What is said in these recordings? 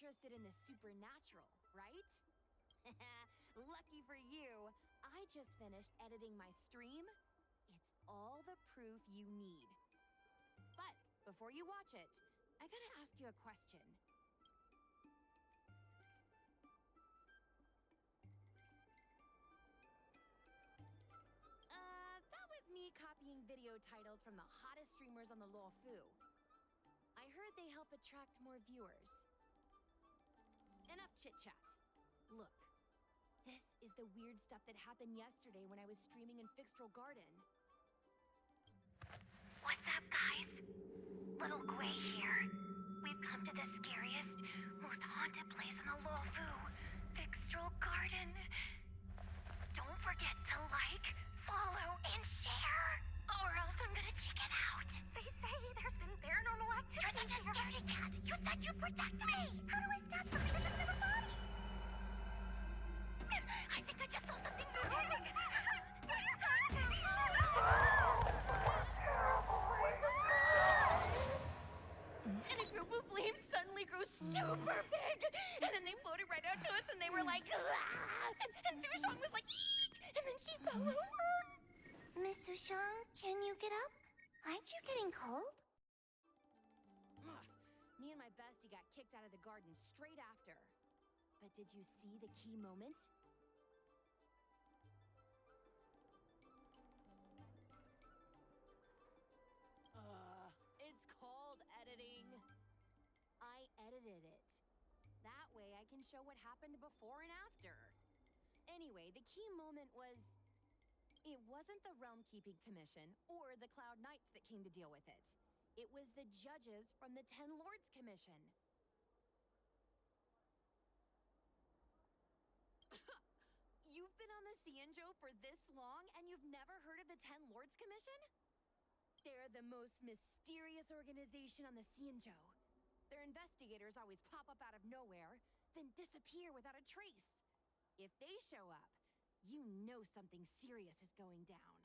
interested in the supernatural, right? Lucky for you, I just finished editing my stream. It's all the proof you need. But before you watch it, I gotta ask you a question. That was me copying video titles from the hottest streamers on the Luofu. I heard they help attract more viewers. Enough chit-chat. Look, this is the weird stuff that happened yesterday when I was streaming in Fixtral Garden. What's up, guys? Little Gwei here. We've come to the scariest, most haunted place in the Luofu, Fixtral Garden. Don't forget to like, follow, and share, or else I'm gonna chicken out. They say there's been paranormal activity. You're such a scaredy cat. You said you'd protect me. How do I stop something that's in my body? I think I just saw something big. And a group of flames suddenly grew super big! And then they floated right out to us and they were like, ah! And Sushong was like, eek! And then she fell over! Miss Sushong, can you get up? Aren't you getting cold? Ugh. Me and my bestie got kicked out of the garden straight after. But did you see the key moment? It's called editing. I edited it. That way I can show what happened before and after. Anyway, the key moment was... It wasn't the Realm Keeping Commission or the Cloud Knights that came to deal with it. It was the judges from the Ten Lords Commission. You've been on the Xianzhou for this long and you've never heard of the Ten Lords Commission? They're the most mysterious organization on the Xianzhou. Their investigators always pop up out of nowhere, then disappear without a trace. If they show up, you know something serious is going down.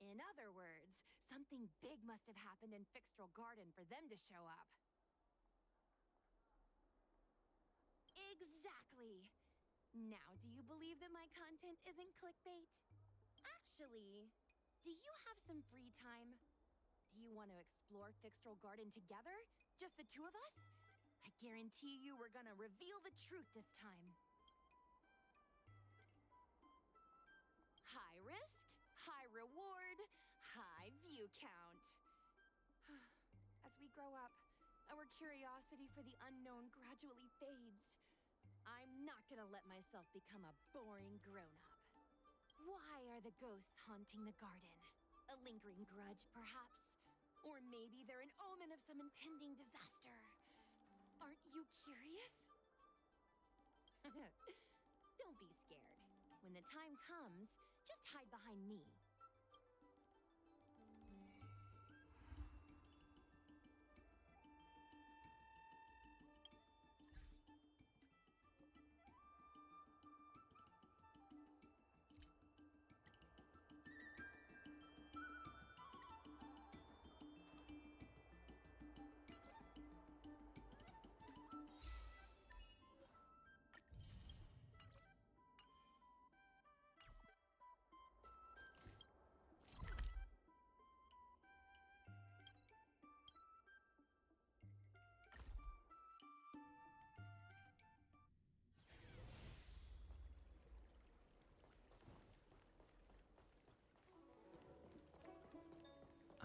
In other words, something big must have happened in Fixtral Garden for them to show up. Exactly. Now, do you believe that my content isn't clickbait? Actually, do you have some free time? Do you want to explore Fixtral Garden together? Just the two of us? I guarantee you we're gonna reveal the truth this time. High risk, high reward, high view count. As we grow up, our curiosity for the unknown gradually fades. I'm not gonna let myself become a boring grown-up. Why are the ghosts haunting the garden? A lingering grudge, perhaps? Or maybe they're an omen of some impending disaster. Aren't you curious? Don't be scared. When the time comes, just hide behind me.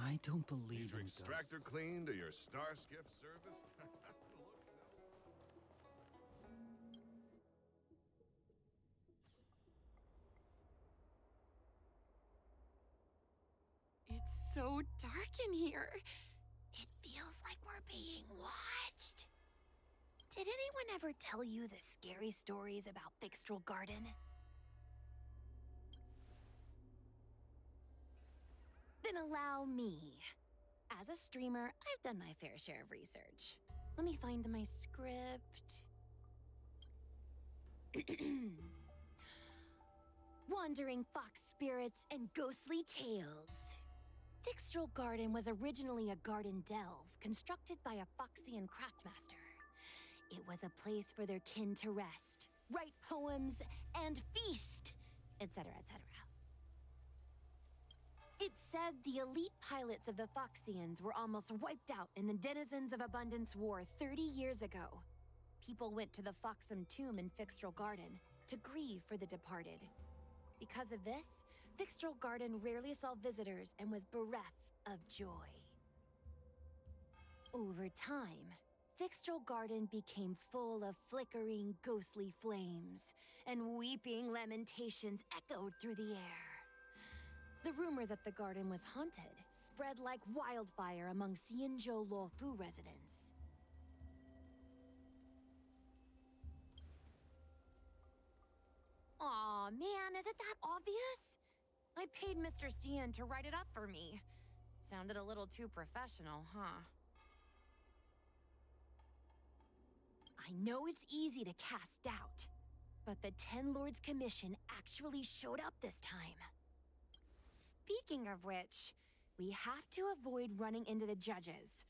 I don't believe in extractor ghosts. clean to your star skiff service? It's so dark in here. It feels like we're being watched. Did anyone ever tell you the scary stories about Fixtral Garden? Then allow me. As a streamer, I've done my fair share of research. Let me find my script. Wandering fox spirits and ghostly tales. Fixtral Garden was originally a garden delve constructed by a Foxian craftmaster. It was a place for their kin to rest, write poems, and feast, etc., etc. It's said the elite pilots of the Foxians were almost wiped out in the Denizens of Abundance War 30 years ago. People went to the Foxham tomb in Fixtral Garden to grieve for the departed. Because of this, Fixtral Garden rarely saw visitors and was bereft of joy. Over time, Fixtral Garden became full of flickering, ghostly flames, and weeping lamentations echoed through the air. The rumor that the garden was haunted spread like wildfire among Xianzhou Luofu residents. Aw, man, is it that obvious? I paid Mr. Xian to write it up for me. Sounded a little too professional, huh? I know it's easy to cast doubt, but the Ten Lords Commission actually showed up this time. Speaking of which, we have to avoid running into the judges.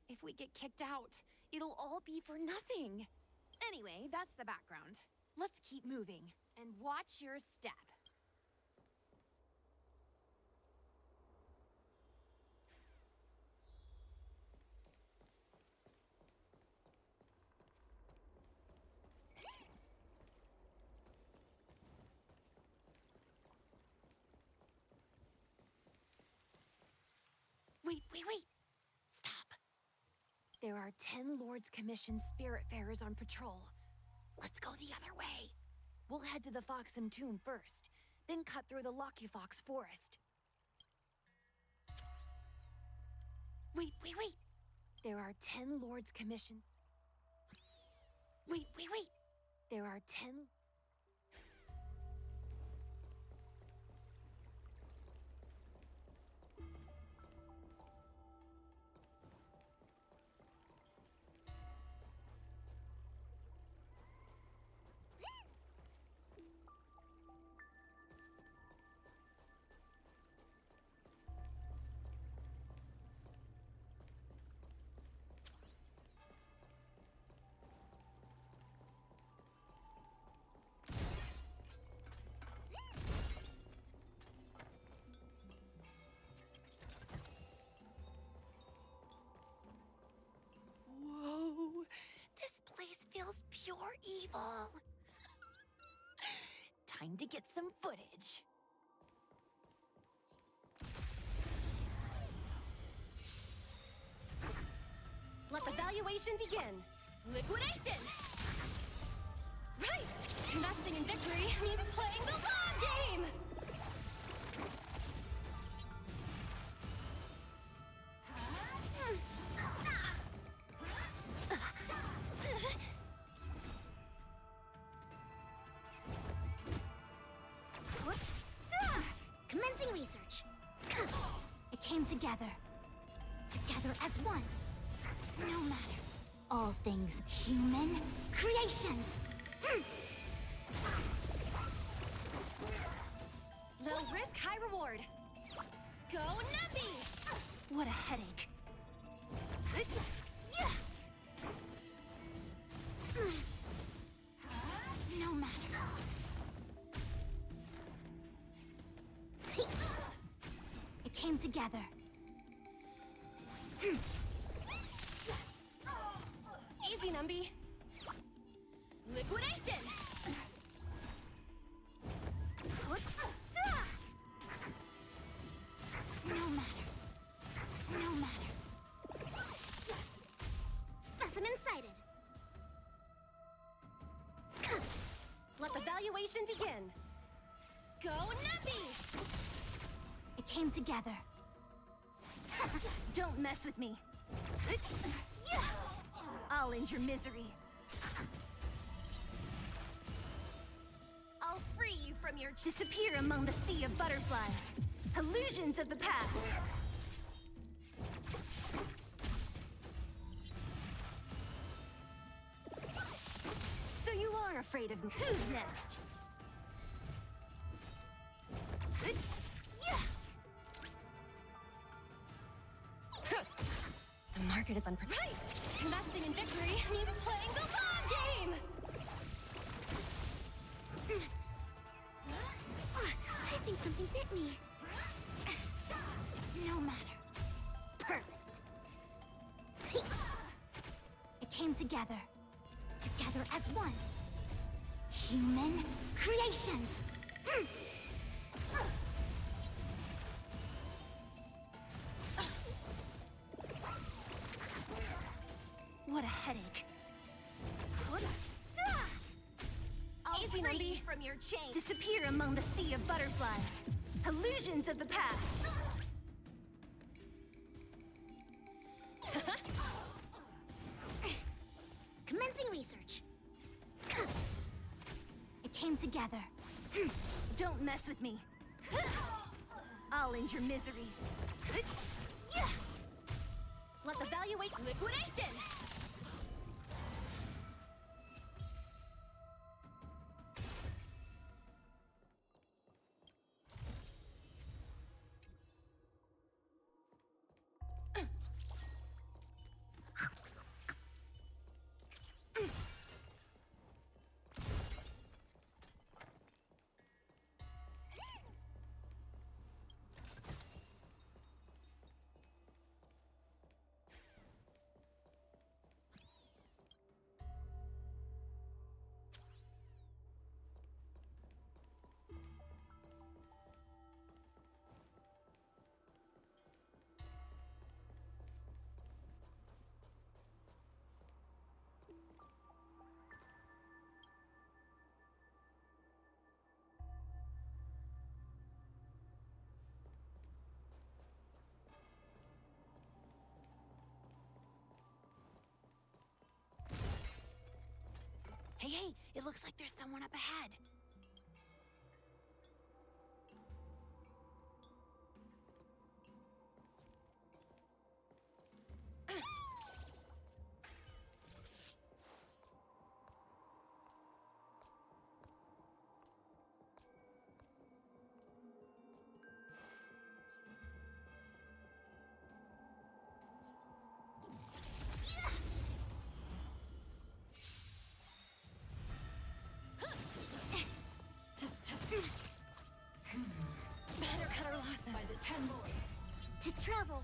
If we get kicked out, it'll all be for nothing. Anyway, that's the background. Let's keep moving, and watch your step. Wait! Stop! There are 10 Lords Commission Spiritfarers on patrol. Let's go the other way. We'll head to the Foxham tomb first, then cut through the Locky-Fox forest. Wait! There are 10 Lords Commission... Wait! There are 10... Whoa! This place feels pure evil. Time to get some footage. Let the valuation begin. Liquidation! Right! Investing in victory means playing the long game! Commencing research. It came together. Together as one. No matter. All things human creations. Low risk, high reward. Go Nuppy! What a headache. No matter. It came together. Easy, Numby. Liquidation! No matter. No matter. Specimen sighted. Let the valuation begin. Go Nuppy! It came together. Don't mess with me. I'll end your misery. I'll free you from your... Disappear among the sea of butterflies. Illusions of the past. So you are afraid of me. Who's next? The mark market is unprepared. Right! Investing in victory means playing the long game! I think something bit me. No matter. Perfect. It came together. Together as one. Human creations. What a headache. Easy, Free Numby. from your chain. Disappear among the sea of butterflies. Illusions of the past. Commencing research. It came together. Don't mess with me. I'll end your misery. Let's evaluate liquidation! Hey, it looks like there's someone up ahead. Better cut our losses. By the 10 lords. To travel.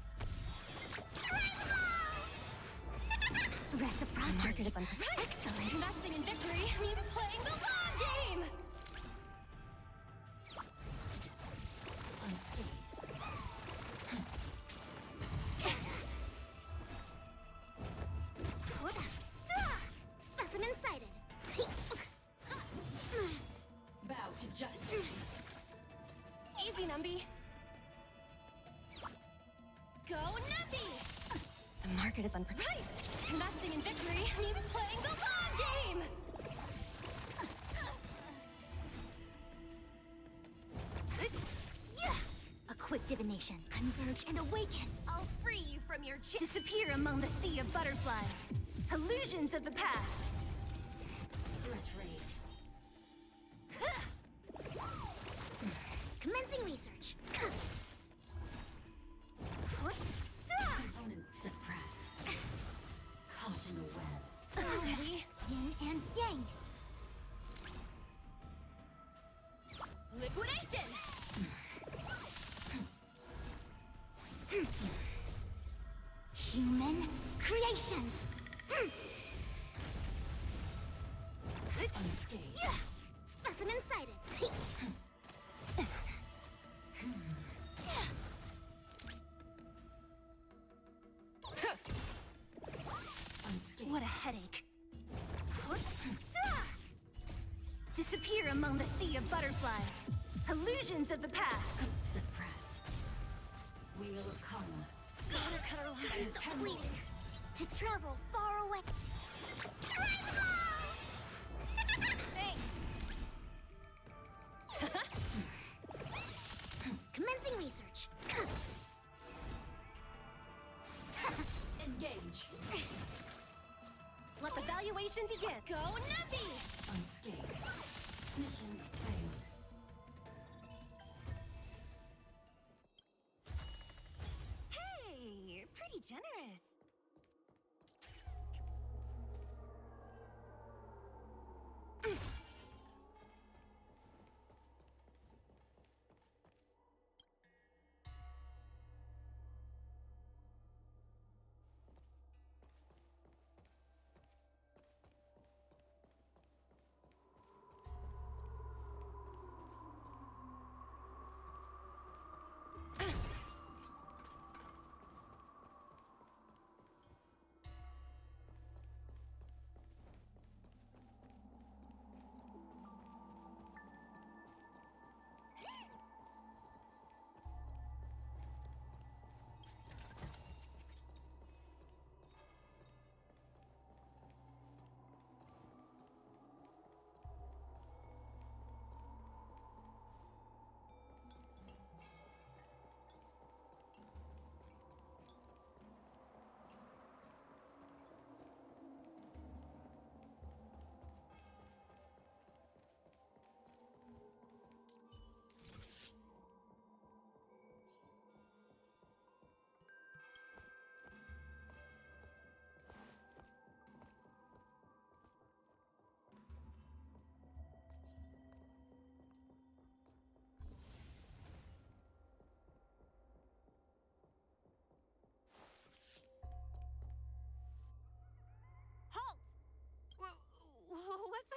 Reciprocity. The market is unprepared. Excellent. Investing in victory means playing the long game! Unscathed. Specimen sighted. Bow to justice. Easy, Numby. Go, Numby! The market is unprepared. Right! Investing in victory means playing the long game! A quick divination. Converge and awaken. I'll free you from your disappear among the sea of butterflies. Illusions of the past. Threat raised. Commencing research. Component suppress. Caught in a web. Steady. Yin and yang. Liquidation! Human creations. Unscathed. Specimen sighted. Unscathed. What a headache. Disappear among the sea of butterflies. Illusions of the past. Suppress. Wheel of karma. Gotta cut our losses. Stop bleeding. To travel far away. Thanks. Commencing research. Engage. Let the evaluation begin. Go, Numpy! Unscathed. Mission failed. Hey, you're pretty generous.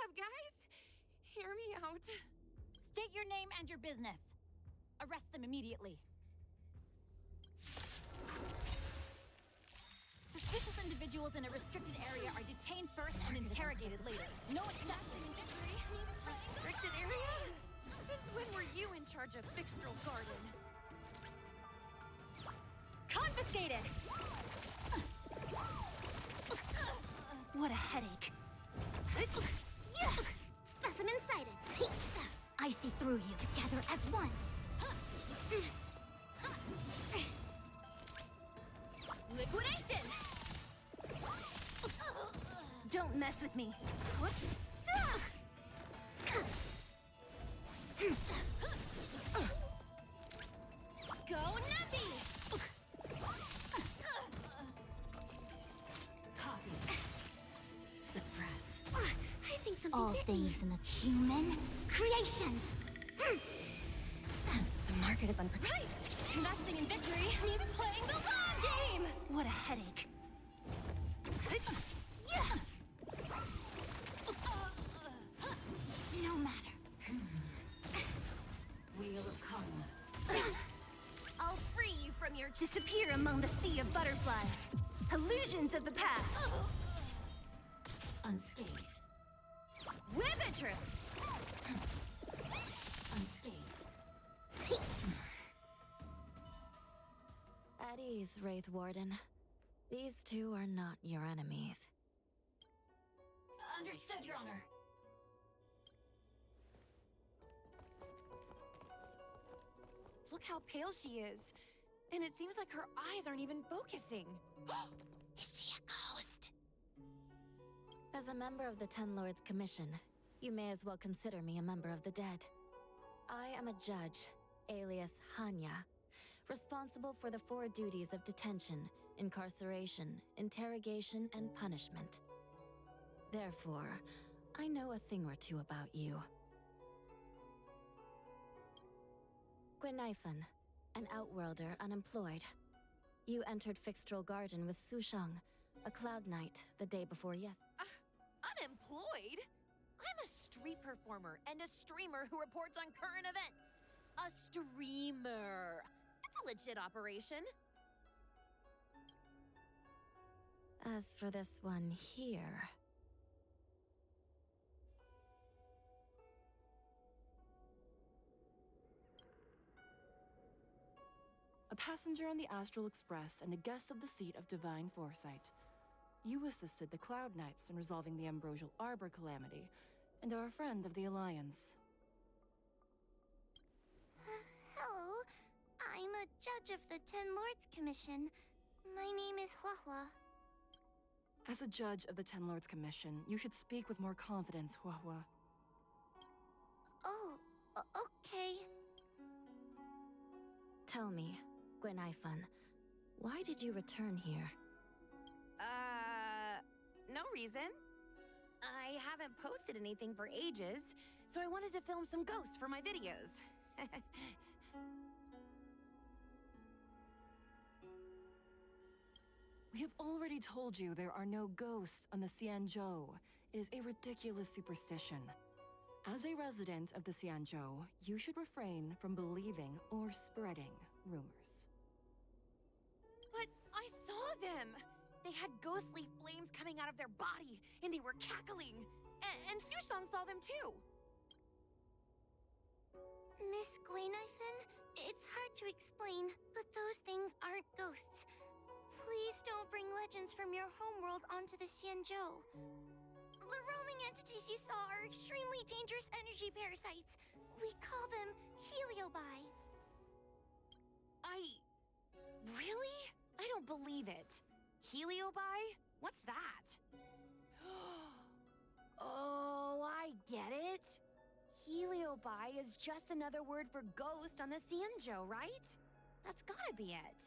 up, guys? Hear me out. State your name and your business. Arrest them immediately. Suspicious individuals in a restricted area are detained first and interrogated later. No exception. Restricted area? Since when were you in charge of Fixtral Garden? Confiscated! What a headache. Specimen sighted. I see through you together as one. Liquidation! Don't mess with me. Go Nappy! Copy. Suppress. I think something All bit me. things in the human Creations. The market is unprepared. Investing in victory means playing the long game! What a headache. No matter. Wheel of Karma. I'll free you from your disappear among the sea of butterflies. Illusions of the past. Unscathed. With interest. Unscathed. At ease, Wraith Warden. These two are not your enemies. Understood, Your Honor. Look how pale she is. And it seems like her eyes aren't even focusing. Is she a ghost? As a member of the Ten Lords Commission, you may as well consider me a member of the dead. I am a judge, alias Hanya, responsible for the 4 duties of detention, incarceration, interrogation, and punishment. Therefore, I know a thing or two about you. Gwenifan, an outworlder unemployed. You entered Fixtral Garden with Sushang, a cloud knight, the day before Unemployed? I'm a street performer and a streamer who reports on current events. A streamer. It's a legit operation. As for this one here... A passenger on the Astral Express and a guest of the seat of divine foresight. You assisted the Cloud Knights in resolving the Ambrosial Arbor calamity, and are a friend of the Alliance. Hello. I'm a judge of the Ten Lords Commission. My name is Huahua. As a judge of the Ten Lords Commission, you should speak with more confidence, Huahua. Oh, okay. Tell me, Gwenifan, why did you return here? No reason. I haven't posted anything for ages, so I wanted to film some ghosts for my videos. We have already told you there are no ghosts on the Xianzhou. It is a ridiculous superstition. As a resident of the Xianzhou, you should refrain from believing or spreading rumors. But I saw them! They had ghostly flames coming out of their body, and they were cackling. And Sushang saw them too. Miss Gwenifan, it's hard to explain, but those things aren't ghosts. Please don't bring legends from your homeworld onto the Xianzhou. The roaming entities you saw are extremely dangerous energy parasites. We call them heliobi. Really? I don't believe it. Heliobi? What's that? Oh, I get it. Heliobi is just another word for ghost on the Xianzhou, right? That's gotta be it.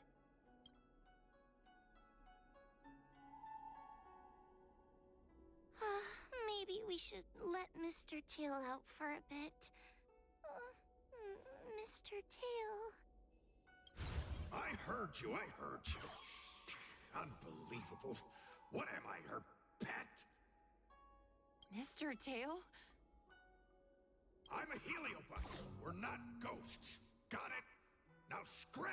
Maybe we should let Mr. Tail out for a bit. Mr. Tail. I heard you. Unbelievable. What am I, her pet? Mr. Mr. Tail? I'm a heliobus. We're not ghosts. Got it? Now scram!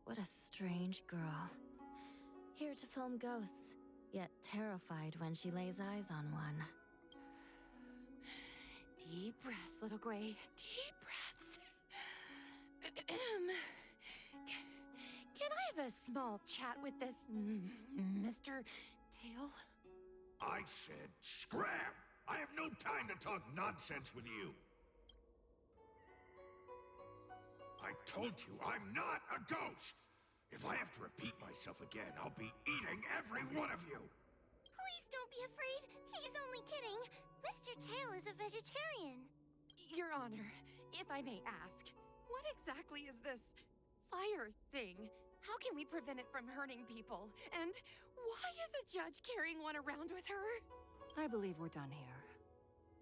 What a strange girl. Here to film ghosts, yet terrified when she lays eyes on one. Deep breaths, little Gray. Deep breaths. Can I have a small chat with this Mr. Tail? I said scram! I have no time to talk nonsense with you. I told you I'm not a ghost. If I have to repeat myself again, I'll be eating every one of you. Please don't be afraid. He's only kidding. Mr. Tail is a vegetarian. Your Honor, if I may ask, what exactly is this fire thing? How can we prevent it from hurting people? And why is a judge carrying one around with her? I believe we're done here.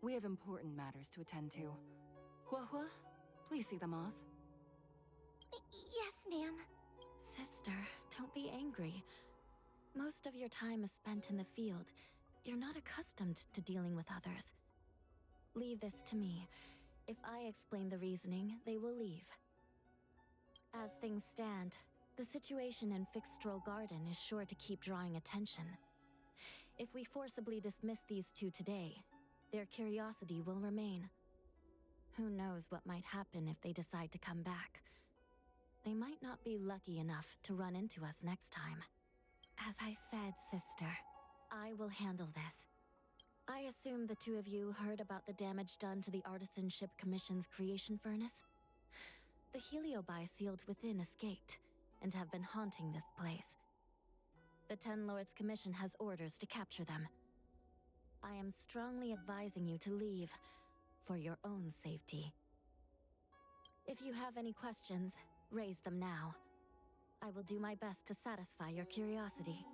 We have important matters to attend to. Hua, please see them off. Yes, ma'am. Sister, don't be angry. Most of your time is spent in the field. You're not accustomed to dealing with others. Leave this to me. If I explain the reasoning, they will leave. As things stand, the situation in Fixstral Garden is sure to keep drawing attention. If we forcibly dismiss these two today, their curiosity will remain. Who knows what might happen if they decide to come back. They might not be lucky enough to run into us next time. As I said, sister, I will handle this. I assume the two of you heard about the damage done to the Artisanship Commission's creation furnace? The Heliobi sealed within escaped, and have been haunting this place. The Ten Lords Commission has orders to capture them. I am strongly advising you to leave, for your own safety. If you have any questions, raise them now. I will do my best to satisfy your curiosity.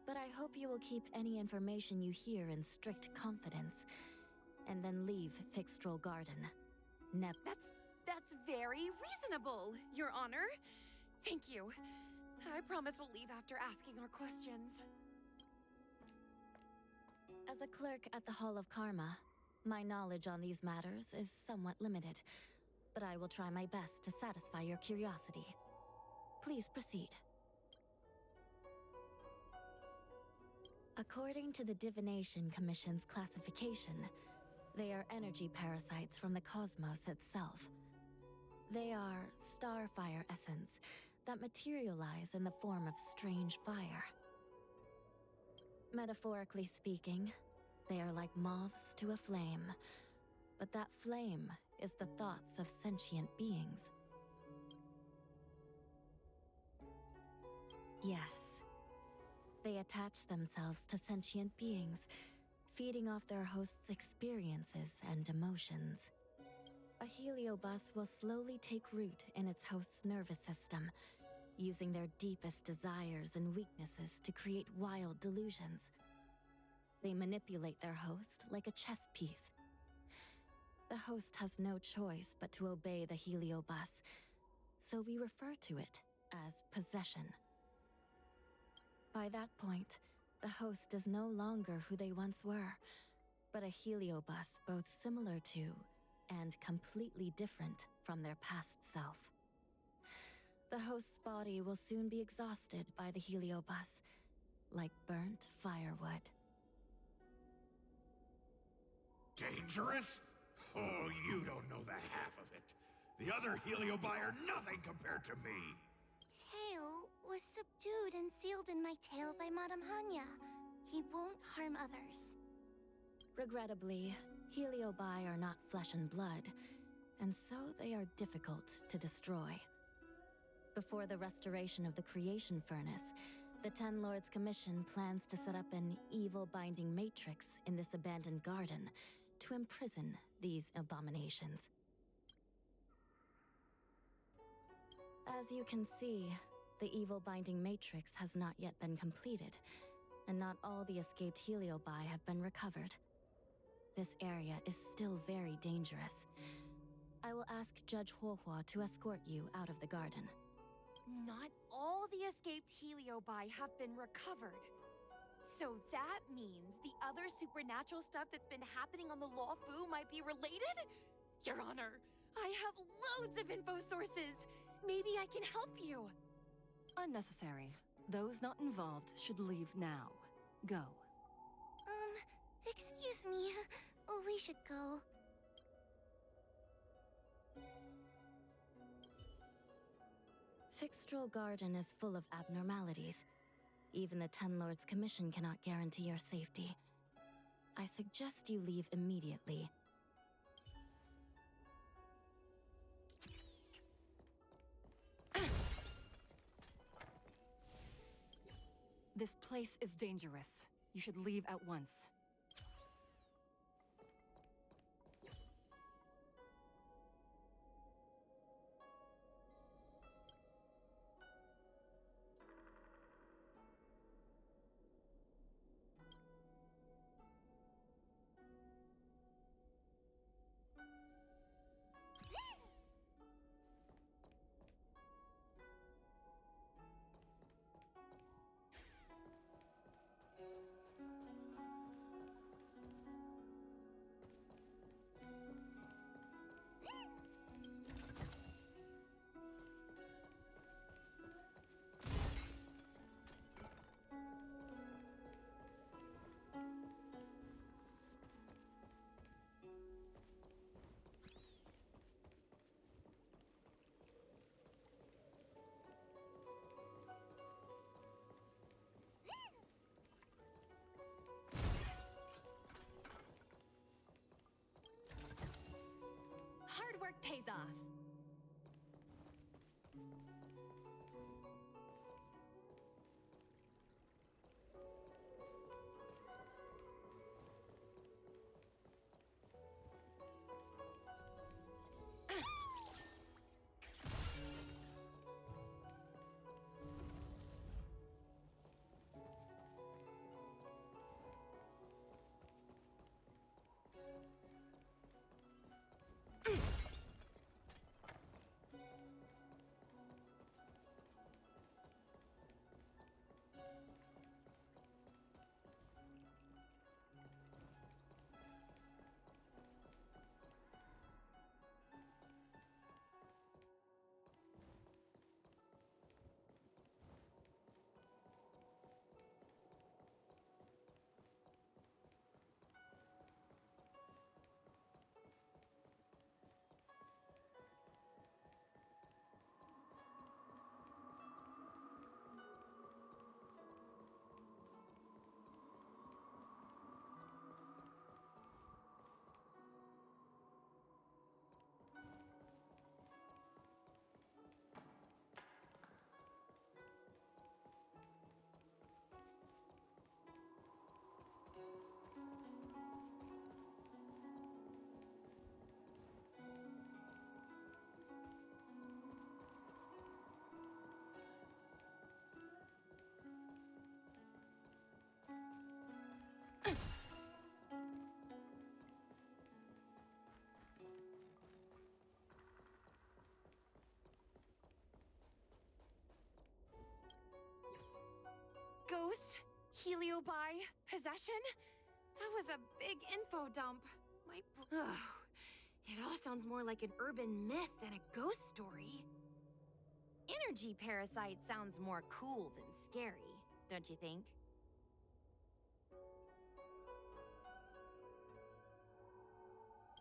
But I hope you will keep any information you hear in strict confidence, and then leave Fixstral Garden. That's very reasonable, Your Honor. Thank you. I promise we'll leave after asking our questions. As a clerk at the Hall of Karma, my knowledge on these matters is somewhat limited, but I will try my best to satisfy your curiosity. Please proceed. According to the Divination Commission's classification, they are energy parasites from the cosmos itself. They are starfire essence that materialize in the form of strange fire. Metaphorically speaking, they are like moths to a flame, but that flame is the thoughts of sentient beings. Yes. They attach themselves to sentient beings, feeding off their host's experiences and emotions. A heliobus will slowly take root in its host's nervous system, using their deepest desires and weaknesses to create wild delusions. They manipulate their host like a chess piece. The host has no choice but to obey the heliobus, so we refer to it as possession. By that point, the host is no longer who they once were, but a heliobus both similar to and completely different from their past self. The host's body will soon be exhausted by the heliobus, like burnt firewood. Dangerous? Oh, you don't know the half of it. The other heliobi are nothing compared to me. Tail was subdued and sealed in my tail by Madame Hanya. He won't harm others. Regrettably, heliobi are not flesh and blood, and so they are difficult to destroy. Before the restoration of the creation furnace, the Ten Lords Commission plans to set up an evil binding matrix in this abandoned garden to imprison these abominations. As you can see, the evil binding matrix has not yet been completed, and not all the escaped heliobi have been recovered. This area is still very dangerous. I will ask Judge Huohua to escort you out of the garden. Not all the escaped Heliobi have been recovered. So that means the other supernatural stuff that's been happening on the Lawfu might be related? Your Honor, I have loads of info sources. Maybe I can help you. Unnecessary. Those not involved should leave now. Go. Excuse me. We should go. Fixtral Garden is full of abnormalities. Even the Ten Lords Commission cannot guarantee your safety. I suggest you leave immediately. This place is dangerous. You should leave at once. Hard work pays off. Ghosts, Heliobi, possession? That was a big info dump. It all sounds more like an urban myth than a ghost story. Energy parasite sounds more cool than scary, don't you think?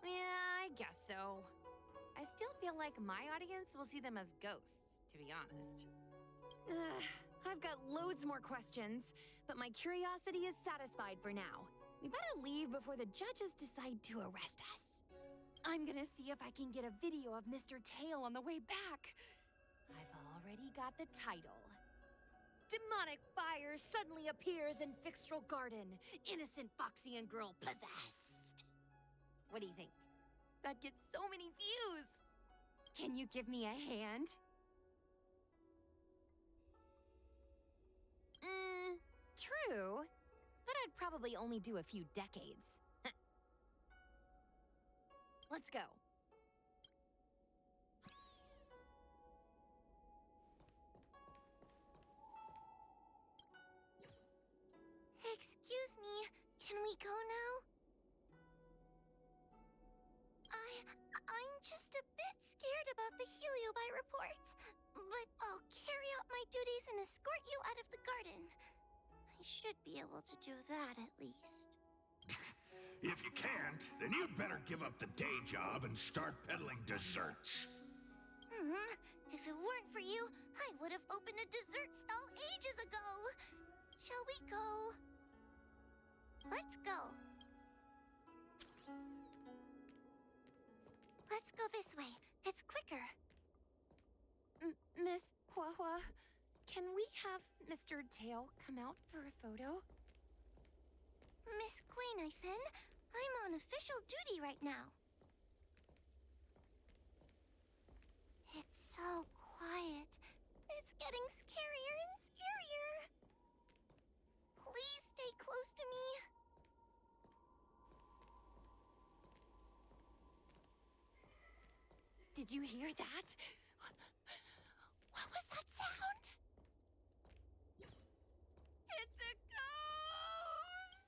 Yeah, I guess so. I still feel like my audience will see them as ghosts, to be honest. I've got loads more questions, but my curiosity is satisfied for now. We better leave before the judges decide to arrest us. I'm gonna see if I can get a video of Mr. Tail on the way back. I've already got the title. Demonic fire suddenly appears in Fixtral Garden. Innocent Foxian girl possessed. What do you think? That gets so many views. Can you give me a hand? True. But I'd probably only do a few decades. Let's go. Excuse me, can we go now? I'm just a bit scared about the Heliobi reports, but I'll carry out my duties and escort you out of the garden. I should be able to do that at least. If you can't, then you'd better give up the day job and start peddling desserts. If it weren't for you, I would have opened a dessert stall ages ago. Shall we go? Let's go. Let's go this way. It's quicker. Miss Huahua, can we have Mr. Tail come out for a photo? Miss Quainifin, I'm on official duty right now. It's so quiet. It's getting scarier and scarier. Please stay close to me. Did you hear that? What was that sound? It's a ghost!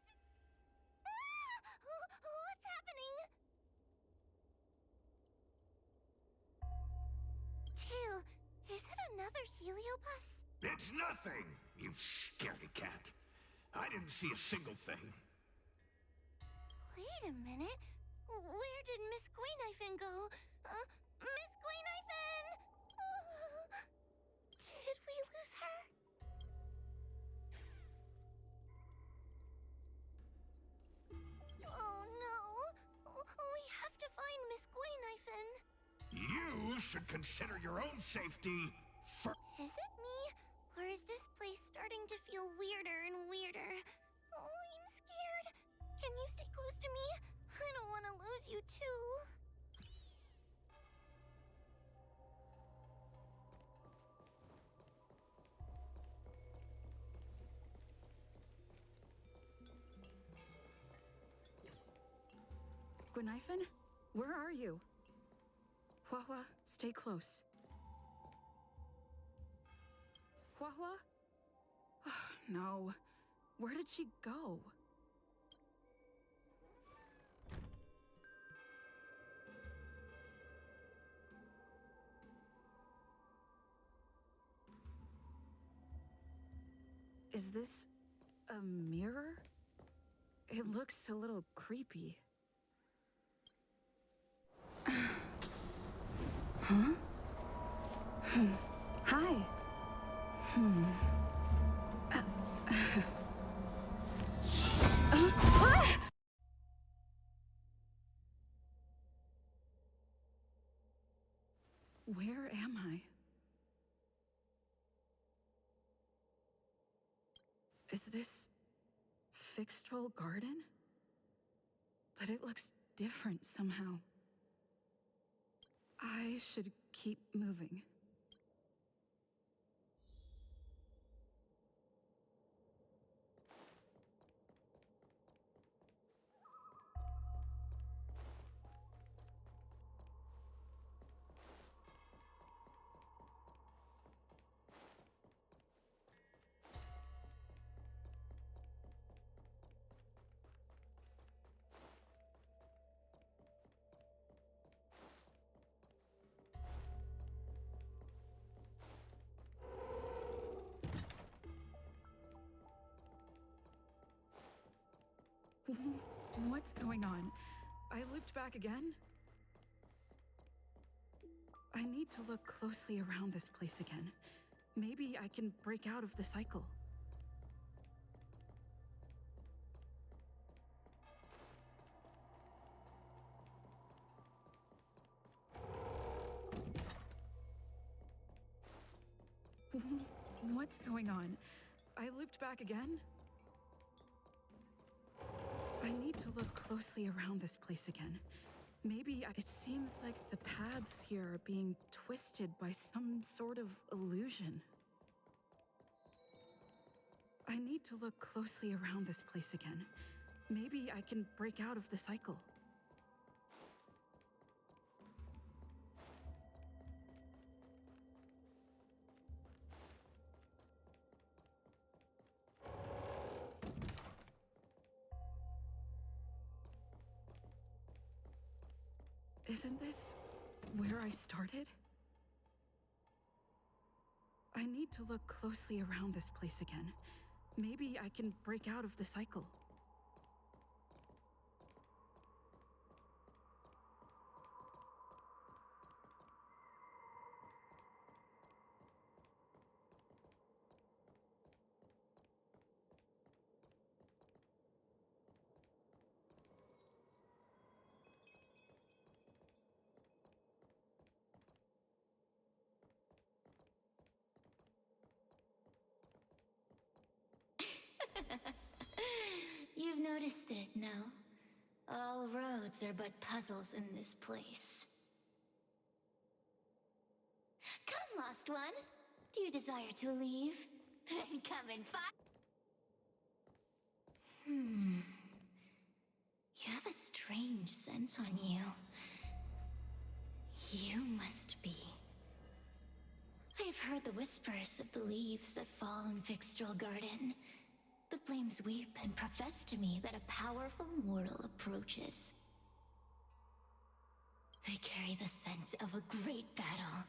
What's happening? Tail, is it another Heliobus? It's nothing, you scaredy cat. I didn't see a single thing. Wait a minute. Where did Miss Quainifin go? Miss Quainifin! Did we lose her? Oh no! We have to find Miss Quainifin. You should consider your own safety first. Is it me? Or is this place starting to feel weirder and weirder? Oh, I'm scared. Can you stay close to me? I don't want to lose you too. Quainifin, where are you? Huahua, stay close. Huahua? No. Where did she go? Is this a mirror? It looks a little creepy. Huh? Hi. Where am I? Is this Fixtrol Garden? But it looks different somehow. I should keep moving. What's going on? I looped back again? I need to look closely around this place again. Maybe I can break out of the cycle. What's going on? I looped back again? I need to look closely around this place again. Maybe it seems like the paths here are being twisted by some sort of illusion. I need to look closely around this place again. Maybe I can break out of the cycle. Isn't this where I started? I need to look closely around this place again. Maybe I can break out of the cycle. You've noticed it, no? All roads are but puzzles in this place. Come, lost one. Do you desire to leave? Then come and find. You have a strange scent on you. You must be. I have heard the whispers of the leaves that fall in Fixtral Garden. The flames weep and profess to me that a powerful mortal approaches. They carry the scent of a great battle,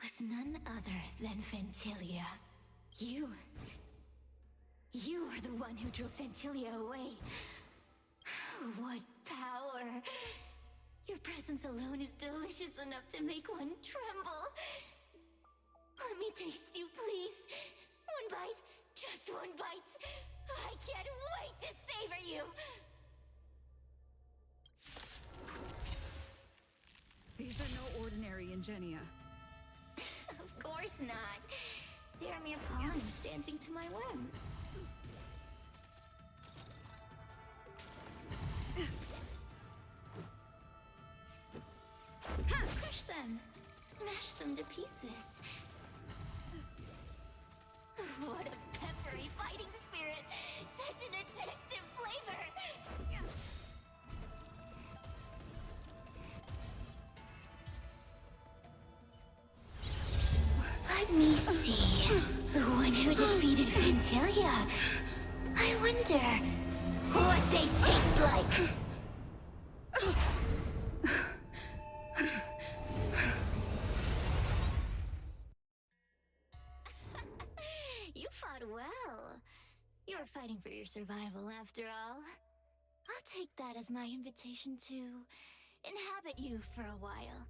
with none other than Ventilia. You are the one who drove Ventilia away. What power! Your presence alone is delicious enough to make one tremble. Let me taste you, please. One bite. Just one bite. I can't wait to savor you. These are no ordinary Ingenia. Of course not. They are mere pawns dancing to my whim. Crush them. Smash them to pieces. What a peppery fighting spirit! Such an addictive flavor! Let me see. The one who defeated Ventilia. I wonder what they taste like. You fought well. You're fighting for your survival, after all. I'll take that as my invitation to inhabit you for a while.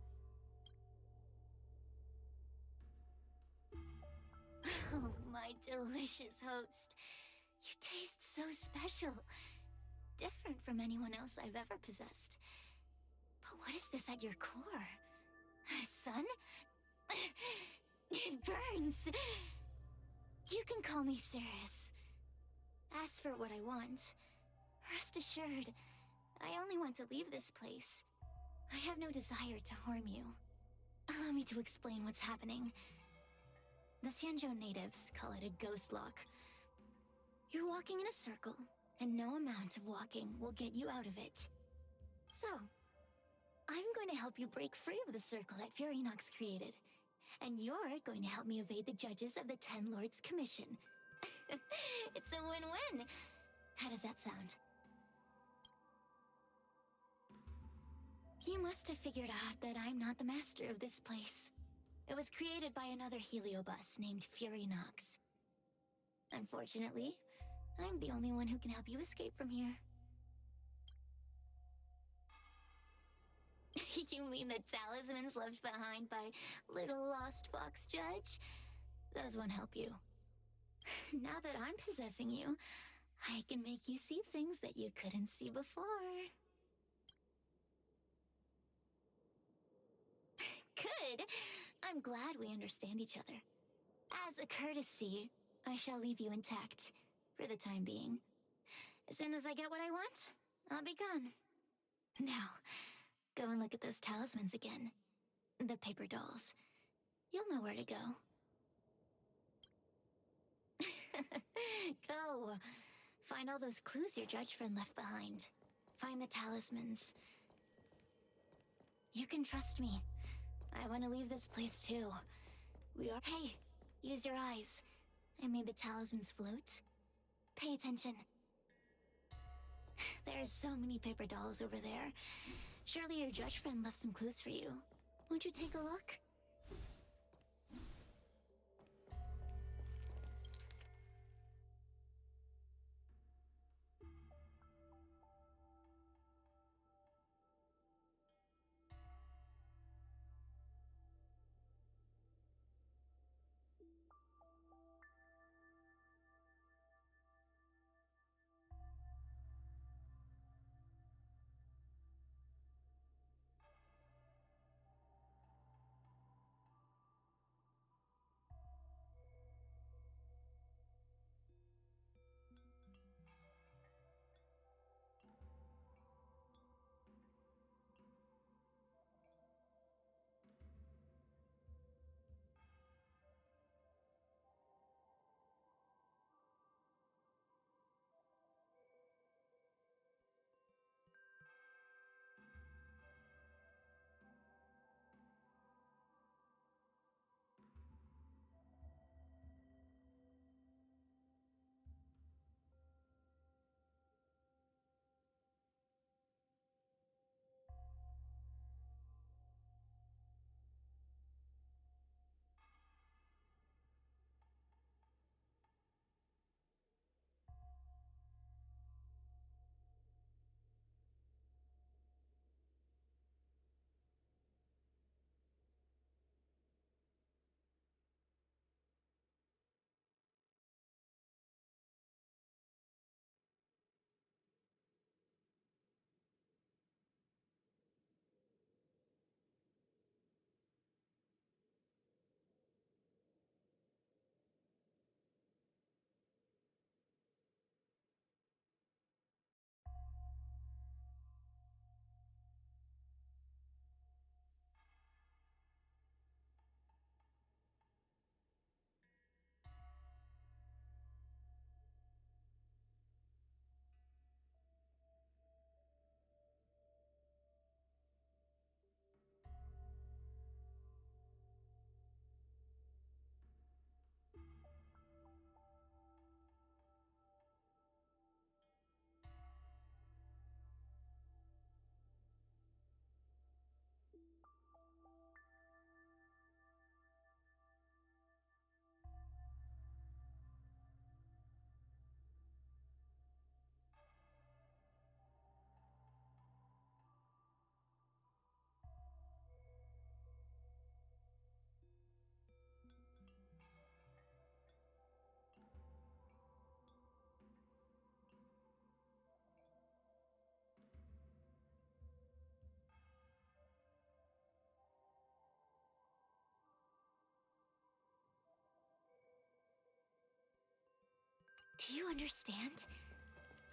Oh, my delicious host. You taste so special. Different from anyone else I've ever possessed. But what is this at your core? Sun? It burns. You can call me Cirrus. Ask for what I want. Rest assured, I only want to leave this place. I have no desire to harm you. Allow me to explain what's happening. The Xianzhou natives call it a ghost lock. You're walking in a circle, and no amount of walking will get you out of it. So, I'm going to help you break free of the circle that Furinox created. And you're going to help me evade the judges of the 10 Lords Commission. It's a win-win. How does that sound? You must have figured out that I'm not the master of this place. It was created by another heliobus named Furinox. Unfortunately, I'm the only one who can help you escape from here. You mean the talismans left behind by little lost fox judge? Those won't help you. Now that I'm possessing you, I can make you see things that you couldn't see before. Good. I'm glad we understand each other. As a courtesy, I shall leave you intact, for the time being. As soon as I get what I want, I'll be gone. Now, go and look at those talismans again. The paper dolls. You'll know where to go. Go. Find all those clues your judge friend left behind. Find the talismans. You can trust me. I want to leave this place too. Hey, use your eyes. I made the talismans float. Pay attention. There's so many paper dolls over there. Surely your judge friend left some clues for you. Won't you take a look? Do you understand?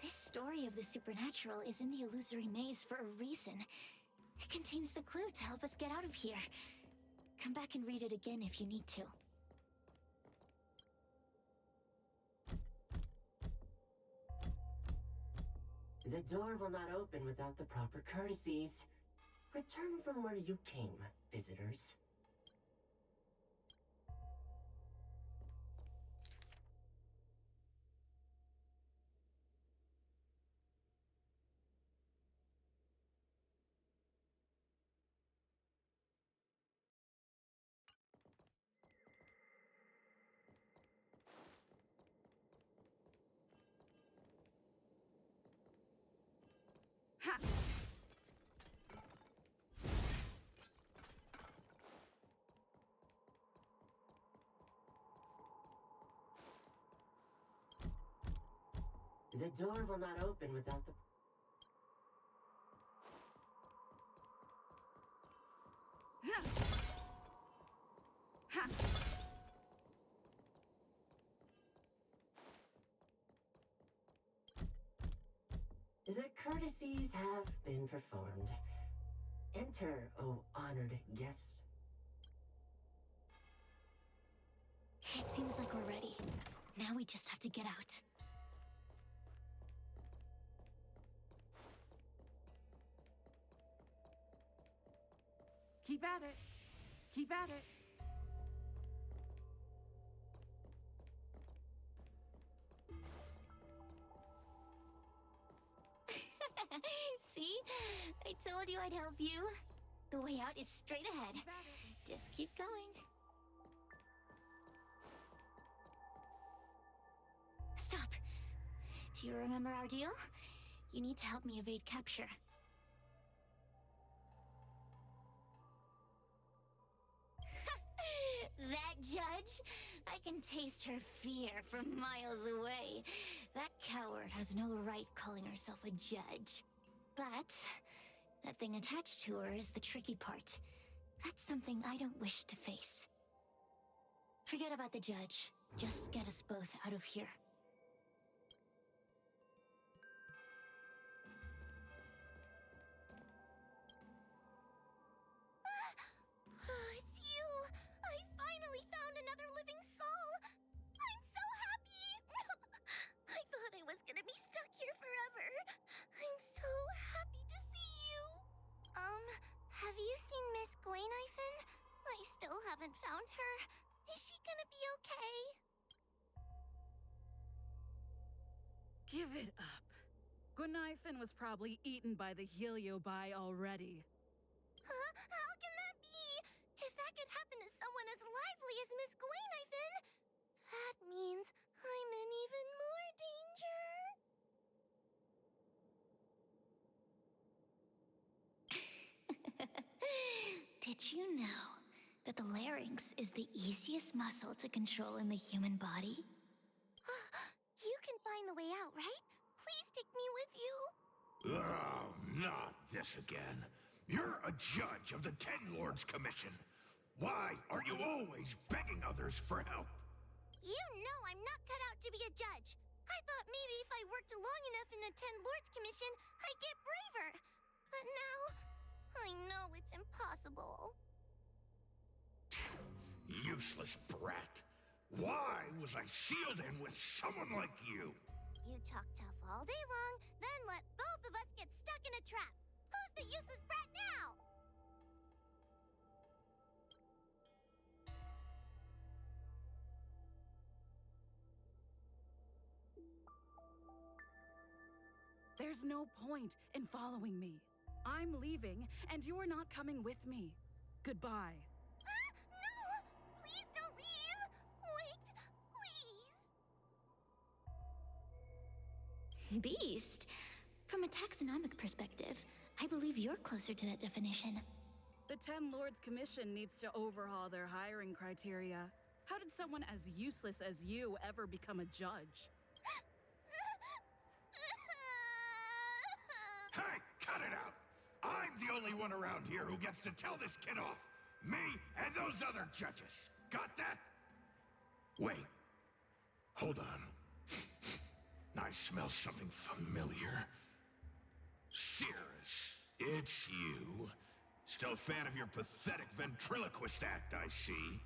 This story of the supernatural is in the illusory maze for a reason. It contains the clue to help us get out of here. Come back and read it again if you need to. The door will not open without the proper courtesies. Return from where you came, visitors. Ha! The door will not open without the... Ha! The courtesies have been performed. Enter, O honored guest. It seems like we're ready. Now we just have to get out. Keep at it. Keep at it. See? I Told you I'd help you. The way out is straight ahead. Just keep going. Stop. Do you remember our deal? You need to help me evade capture. That judge? I can taste her fear from miles away. That coward has no right calling herself a judge. But that thing attached to her is the tricky part. That's something I don't wish to face. Forget about the judge. Just get us both out of here. It's you! I finally found another living soul! I'm so happy! I thought I was gonna be stuck here forever. I'm so happy to see you. Have you seen Miss Gwayniphen? I still haven't found her. Is she gonna be okay? Give it up. Gwayniphen was probably eaten by the Heliobi already. Huh? How can that be? If that could happen to someone as lively as Miss Gwayniphen, that means I'm in even more danger. Did you know that the larynx is the easiest muscle to control in the human body? You can find the way out, right? Please take me with you. Oh, not this again. You're a judge of the Ten Lords Commission. Why are you always begging others for help? You know I'm not cut out to be a judge. I thought maybe if I worked long enough in the Ten Lords Commission, I'd get braver. But now, I know it's impossible. Useless brat. Why was I sealed in with someone like you? You talk tough all day long, then let both of us get stuck in a trap. Who's the useless brat now? There's no point in following me. I'm leaving, and you're not coming with me. Goodbye. No! Please don't leave! Wait, please! Beast? From a taxonomic perspective, I believe you're closer to that definition. The Ten Lords Commission needs to overhaul their hiring criteria. How did someone as useless as you ever become a judge? Hey, cut it out! I'm the only one around here who gets to tell this kid off. Me and those other judges. Got that? Wait. Hold on. I smell something familiar. Cirrus, it's you. Still a fan of your pathetic ventriloquist act, I see.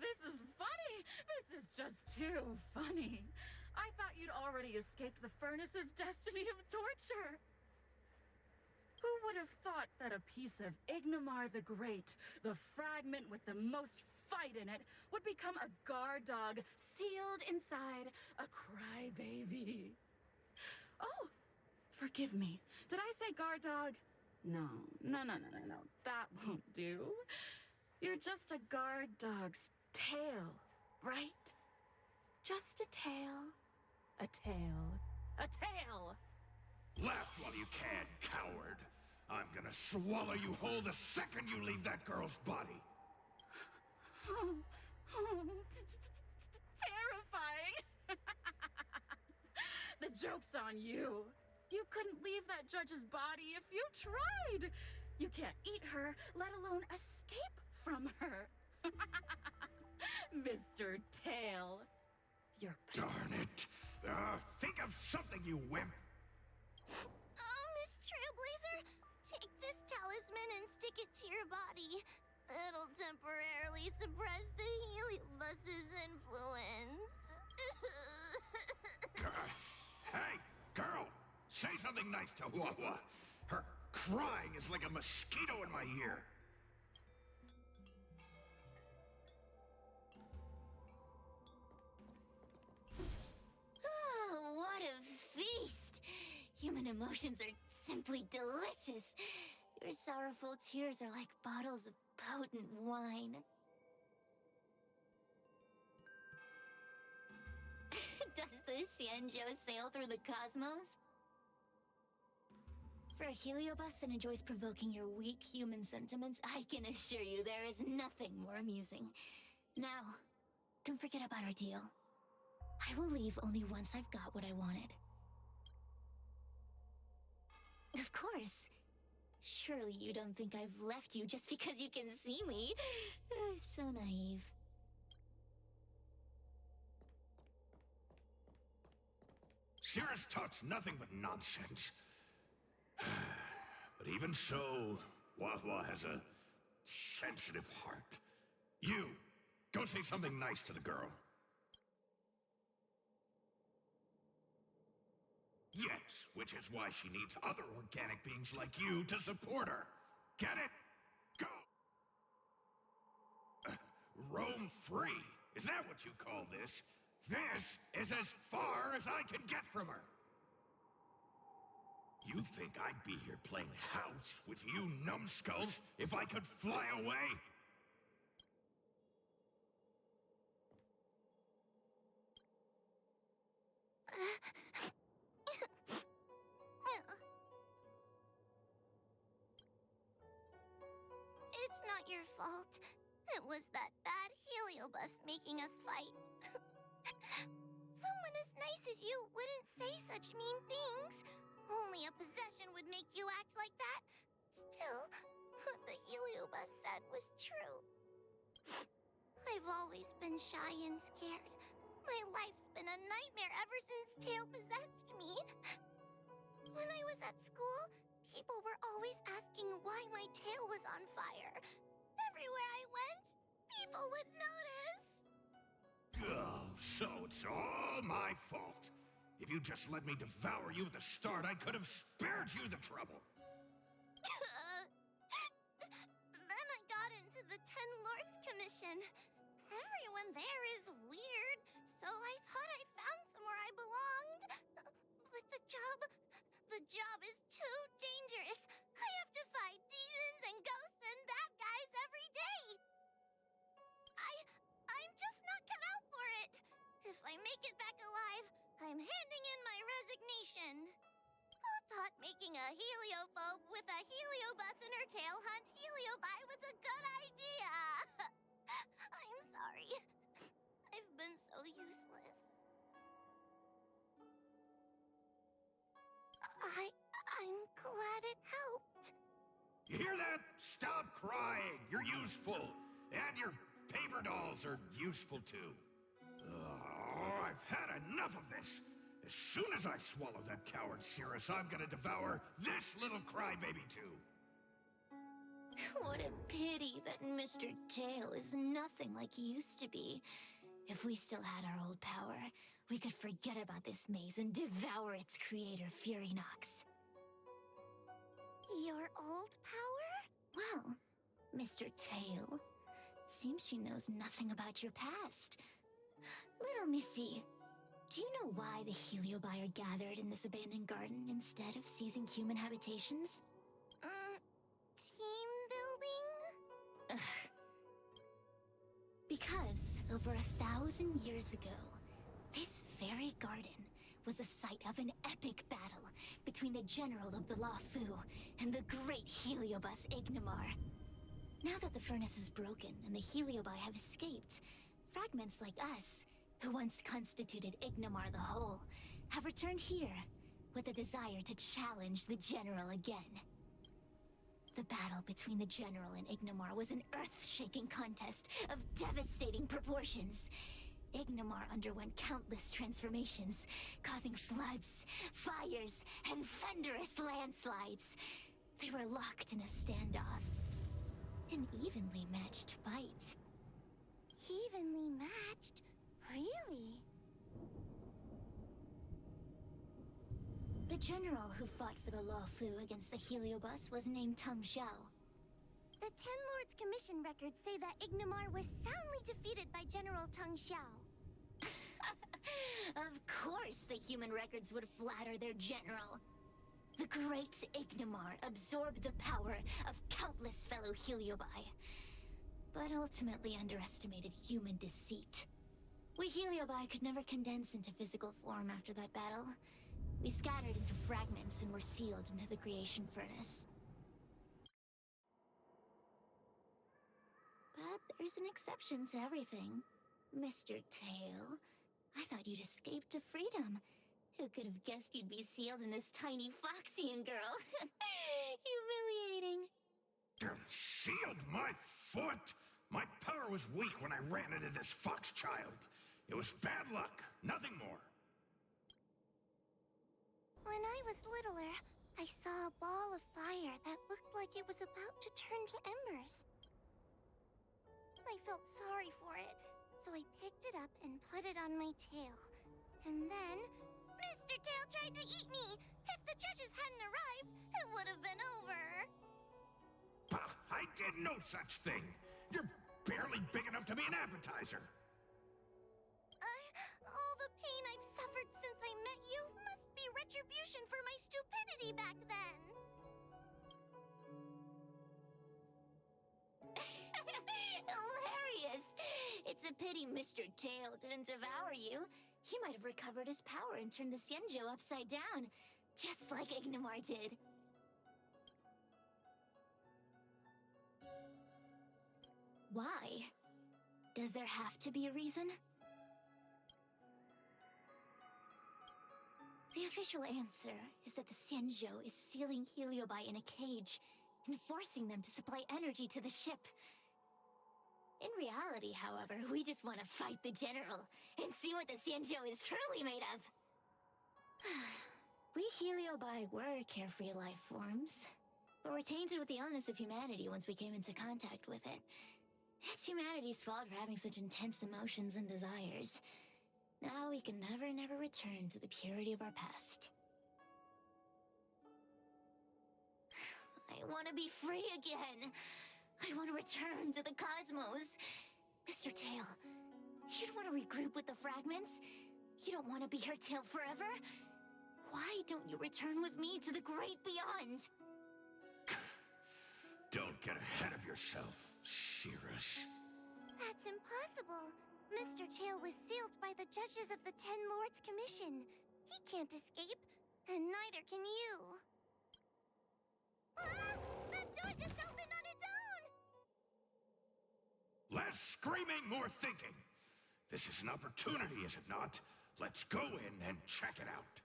This is funny. This is just too funny. I thought you'd already escaped the furnace's destiny of torture. Who would have thought that a piece of Ignamar the Great, the fragment with the most fight in it, would become a guard dog sealed inside a crybaby? Oh, forgive me. Did I say guard dog? No. That won't do. You're just a guard dog's tail, right? Just a tail. A tail. A tail! Laugh while you can, coward. I'm gonna swallow you whole the second you leave that girl's body. Terrifying! The joke's on you. You couldn't leave that judge's body if you tried. You can't eat her, let alone escape from her. Mr. Tail. You're Darn it. Think of something, you wimp. Oh, Miss Trailblazer, take this talisman and stick it to your body. It'll temporarily suppress the heliobus's influence. Hey, girl, say something nice to Huahua. Her crying is like a mosquito in my ear. emotions are simply delicious. Your sorrowful tears are like bottles of potent wine. Does the Xianzhou sail through the cosmos? For a heliobus that enjoys provoking your weak human sentiments, I can assure you there is nothing more amusing. Now, don't forget about our deal. I will leave only once I've got what I wanted. Of course. Surely you don't think I've left you just because you can see me. So naive. Cirrus talks nothing but nonsense. But even so, Wahwa has a sensitive heart. You, go say something nice to the girl. Yes, which is why she needs other organic beings like you to support her. Get it? Go! Roam free. Is that what you call this? This is as far as I can get from her. You think I'd be here playing house with you numbskulls if I could fly away? It's not your fault. It was that bad heliobus making us fight. Someone as nice as you wouldn't say such mean things. Only a possession would make you act like that. Still, what the heliobus said was true. I've always been shy and scared. My life's been a nightmare ever since Tail possessed me. When I was at school, people were always asking why my tail was on fire. Everywhere I went, people would notice. Oh, so it's all my fault. If you just let me devour you at the start, I could have spared you the trouble. Then I got into the Ten Lords Commission. Everyone there is weird, so I thought I'd found somewhere I belonged. But the job is too dangerous. I have to fight demons and ghosts and bad guys every day. I'm just not cut out for it. If I make it back alive, I'm handing in my resignation. Who thought making a heliophobe with a heliobus in her tail hunt heliobi was a good idea? I'm sorry. I've been so useless. I'm glad it helped. You hear that? Stop crying. You're useful. And your paper dolls are useful too. Oh, I've had enough of this. As soon as I swallow that coward Cirrus, I'm gonna devour this little crybaby too. What a pity that Mr. Tail is nothing like he used to be. If we still had our old power, we could forget about this maze and devour its creator, Furynox. Your old power? Well, Mr. Tail, seems she knows nothing about your past. Little Missy, do you know why the heliobi are gathered in this abandoned garden instead of seizing human habitations? Team building? Ugh. Because over 1,000 years ago, this very garden was the site of an epic battle between the general of the Luofu and the great heliobus Ignimar. Now that the furnace is broken and the heliobi have escaped, fragments like us, who once constituted Ignimar the Whole, have returned here with a desire to challenge the general again. The battle between the general and Ignimar was an earth-shaking contest of devastating proportions. Ignimar underwent countless transformations, causing floods, fires, and thunderous landslides. They were locked in a standoff. An evenly matched fight. Evenly matched? Really? The general who fought for the Luofu against the heliobus was named Teng Xiao. The Ten Lords Commission records say that Ignimar was soundly defeated by General Teng Xiao. Of course the human records would flatter their general. The great Ignomar absorbed the power of countless fellow Heliobi, but ultimately underestimated human deceit. We Heliobi could never condense into physical form after that battle. We scattered into fragments and were sealed into the creation furnace. But there's an exception to everything. Mr. Tail, I thought you'd escaped to freedom. Who could have guessed you'd be sealed in this tiny Foxian girl? Humiliating. Sealed my foot? My power was weak when I ran into this fox child. It was bad luck, nothing more. When I was littler, I saw a ball of fire that looked like it was about to turn to embers. I felt sorry for it, so I picked it up and put it on my tail. And then, Mr. Tail tried to eat me! If the judges hadn't arrived, it would have been over! Bah, I did no such thing! You're barely big enough to be an appetizer! All the pain I've suffered since I met you must be retribution for my stupidity back then! Hilarious! It's a pity Mr. Tail didn't devour you. He might have recovered his power and turned the Xianzhou upside down, just like Ignomar did. Why? Does there have to be a reason? The official answer is that the Xianzhou is sealing Heliobi in a cage and forcing them to supply energy to the ship. In reality, however, we just want to fight the general and see what the Xianzhou is truly made of. We Heliobi were carefree life forms, but were tainted with the illness of humanity once we came into contact with it. It's humanity's fault for having such intense emotions and desires. Now we can never return to the purity of our past. I want to be free again. I want to return to the cosmos. Mr. Tail, you don't want to regroup with the fragments? You don't want to be her tail forever? Why don't you return with me to the great beyond? Don't get ahead of yourself, Cirrus. That's impossible. Mr. Tail was sealed by the judges of the Ten Lords Commission. He can't escape, and neither can you. Ah! The door just opened on its own! Less screaming, more thinking. This is an opportunity, is it not? Let's go in and check it out.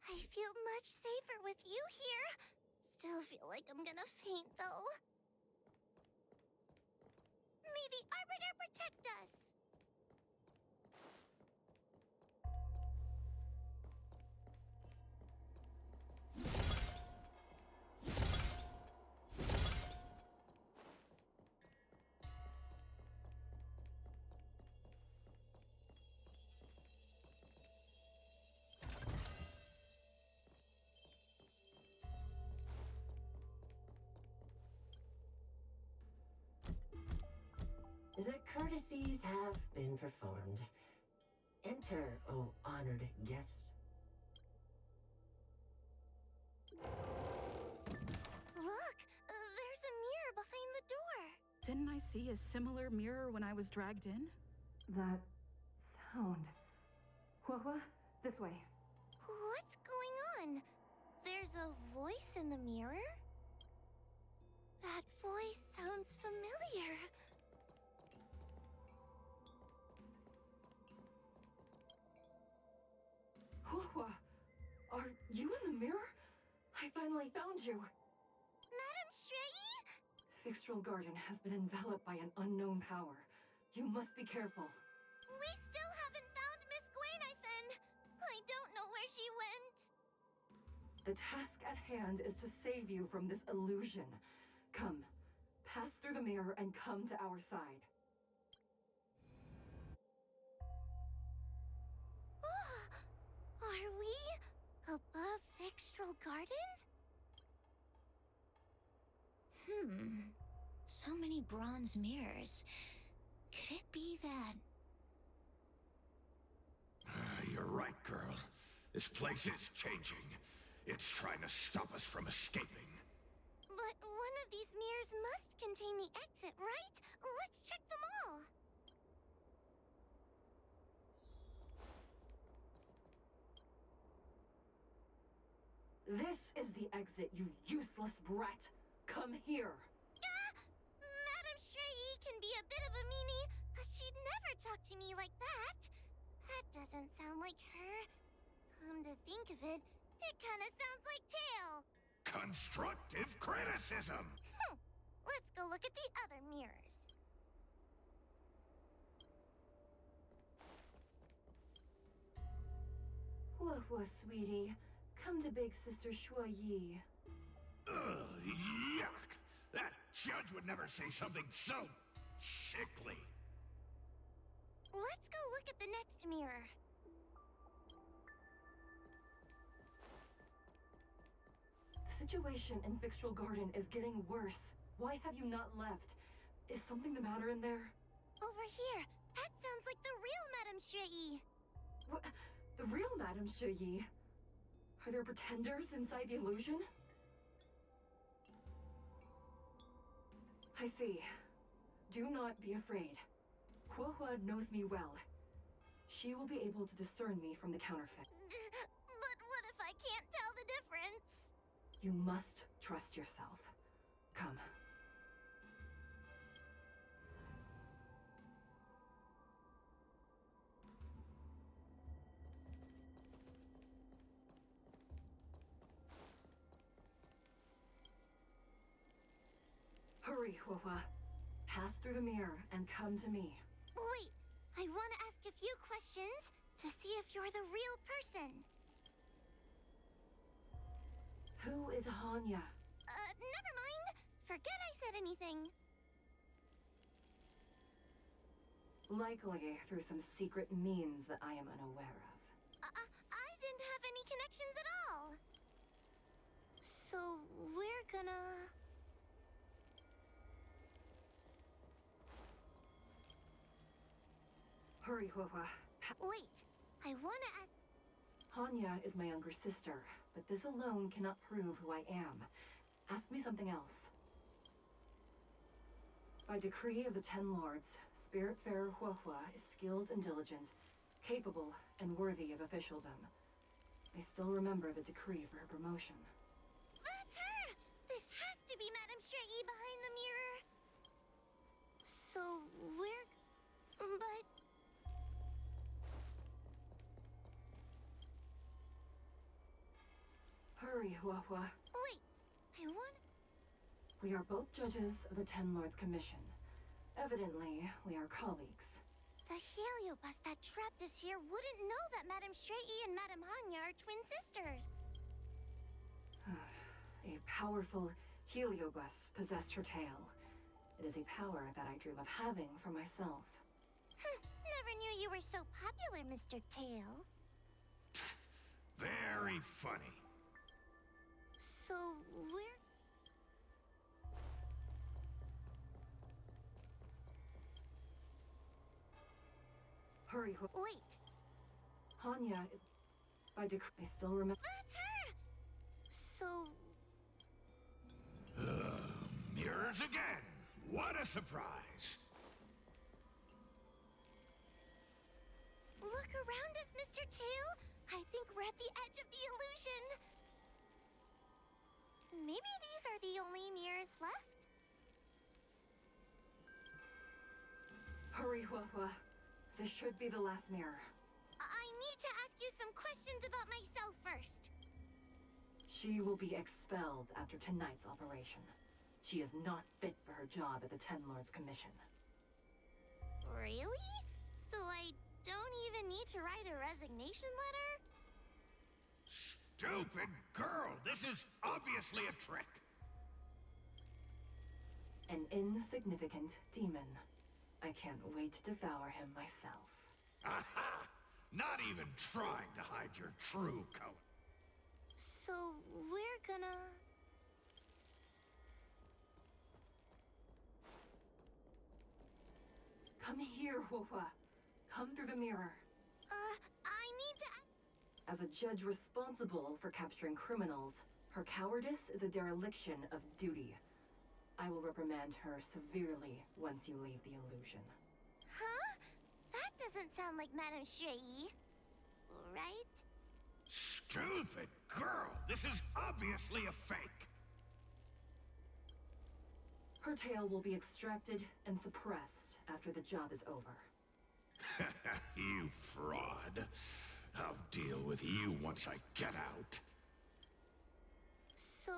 I feel much safer with you here. still feel like I'm gonna faint, though. May the Arbiter protect us! The courtesies have been performed. Enter, O honored guest. Look! There's a mirror behind the door! Didn't I see a similar mirror when I was dragged in? That sound. Hua, this way. What's going on? There's a voice in the mirror? That voice sounds familiar. Hua, are you in the mirror? I finally found you. Madam Shrei? Fixtral Garden has been enveloped by an unknown power. You must be careful. We still haven't found Miss Gwainifin. I don't know where she went. The task at hand is to save you from this illusion. Come, pass through the mirror and come to our side. Are we above Fixtral Garden? So many bronze mirrors. Could it be that... You're right, girl. This place is changing. It's trying to stop us from escaping. But one of these mirrors must contain the exit, right? Let's check them all. This is the exit, you useless brat. Come here. Madam Shrei can be a bit of a meanie, but she'd never talk to me like that. That doesn't sound like her. Come to think of it, it kind of sounds like Tail. Constructive criticism! Let's go look at the other mirrors. Hua, sweetie. Come to Big Sister Shuayi. Ugh, yuck! That judge would never say something so sickly. Let's go look at the next mirror. The situation in Fixtral Garden is getting worse. Why have you not left? Is something the matter in there? Over here. That sounds like the real Madame Shrei. What? The real Madame Shuyi? Are there pretenders inside the illusion? I see. Do not be afraid. Hua knows me well. She will be able to discern me from the counterfeit. But what if I can't tell the difference? You must trust yourself. Come. Hurry, Hua. Pass through the mirror and come to me. Wait, I want to ask a few questions to see if you're the real person. Who is Hanya? Never mind. Forget I said anything. Likely through some secret means that I am unaware of. I didn't have any connections at all. So we're gonna... Hurry, Hua. Wait, I want to ask... Hanya is my younger sister, but this alone cannot prove who I am. Ask me something else. By decree of the Ten Lords, Spiritfarer Hua is skilled and diligent, capable and worthy of officialdom. I still remember the decree for her promotion. That's her! This has to be Madame Shrei behind the mirror. So we're... But... Hurry, Hua. Wait, I I want... We are both judges of the Ten Lords Commission. Evidently, we are colleagues. The heliobus that trapped us here wouldn't know that Madame Shrei and Madame Hanya are twin sisters. A powerful heliobus possessed her tail. It is a power that I dream of having for myself. Never knew you were so popular, Mr. Tail. Very funny. So, we're... Hurry, Wait, Hanya is... By decree, I still remember... that's her! So... Mirrors again. What a surprise. Look around us, Mr. Tail. I think we're at the edge of the illusion. Maybe these are the only mirrors left? Hurry, Huahua. This should be the last mirror. I need to ask you some questions about myself first. She will be expelled after tonight's operation. She is not fit for her job at the Ten Lords Commission. Really? So I don't even need to write a resignation letter? Stupid girl. This is obviously a trick. An insignificant demon. I can't wait to devour him myself. Aha! Not even trying to hide your true color. So we're gonna... Come here, Huahua. Come through the mirror. I need to... As a judge responsible for capturing criminals, her cowardice is a dereliction of duty. I will reprimand her severely once you leave the illusion. Huh? That doesn't sound like Madame Shrei. Right? Stupid girl. This is obviously a fake. Her tail will be extracted and suppressed after the job is over. You fraud. I'll deal with you once I get out. So...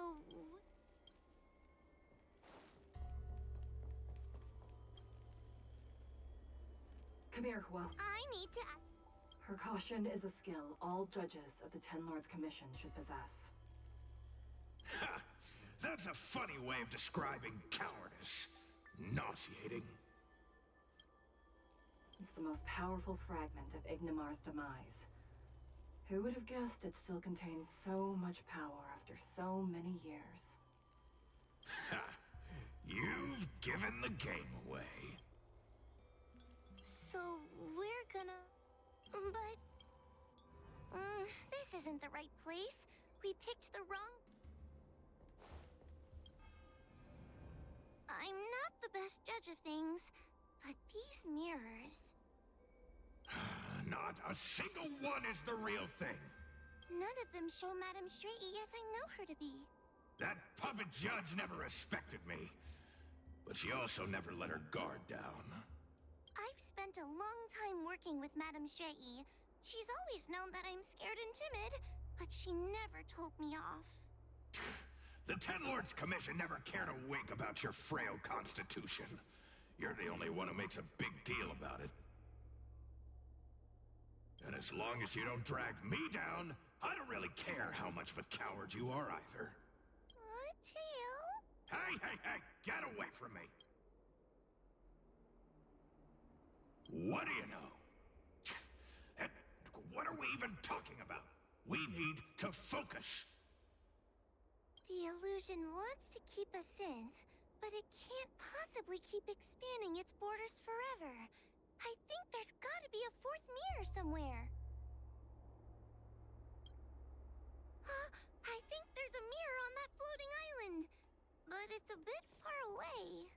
Come here, Hua. I need to... Her caution is a skill all judges of the Ten Lords Commission should possess. Ha! That's a funny way of describing cowardice. Nauseating. It's the most powerful fragment of Ignimar's demise. Who would have guessed it still contains so much power after so many years? Ha! You've given the game away. So we're gonna... But... this isn't the right place. We picked the wrong... I'm not the best judge of things, but these mirrors... Not a single one is the real thing. None of them show Madame Shrei as I know her to be. That puppet judge never respected me. But she also never let her guard down. I've spent a long time working with Madame Shrei. She's always known that I'm scared and timid, but she never told me off. The Ten Lords Commission never cared a wink about your frail constitution. You're the only one who makes a big deal about it. And as long as you don't drag me down, I don't really care how much of a coward you are either. Tail? Hey, get away from me! What do you know? And what are we even talking about? We need to focus. The illusion wants to keep us in, but it can't possibly keep expanding its borders forever. I think there's gotta be a fourth mirror somewhere. I think there's a mirror on that floating island, but it's a bit far away.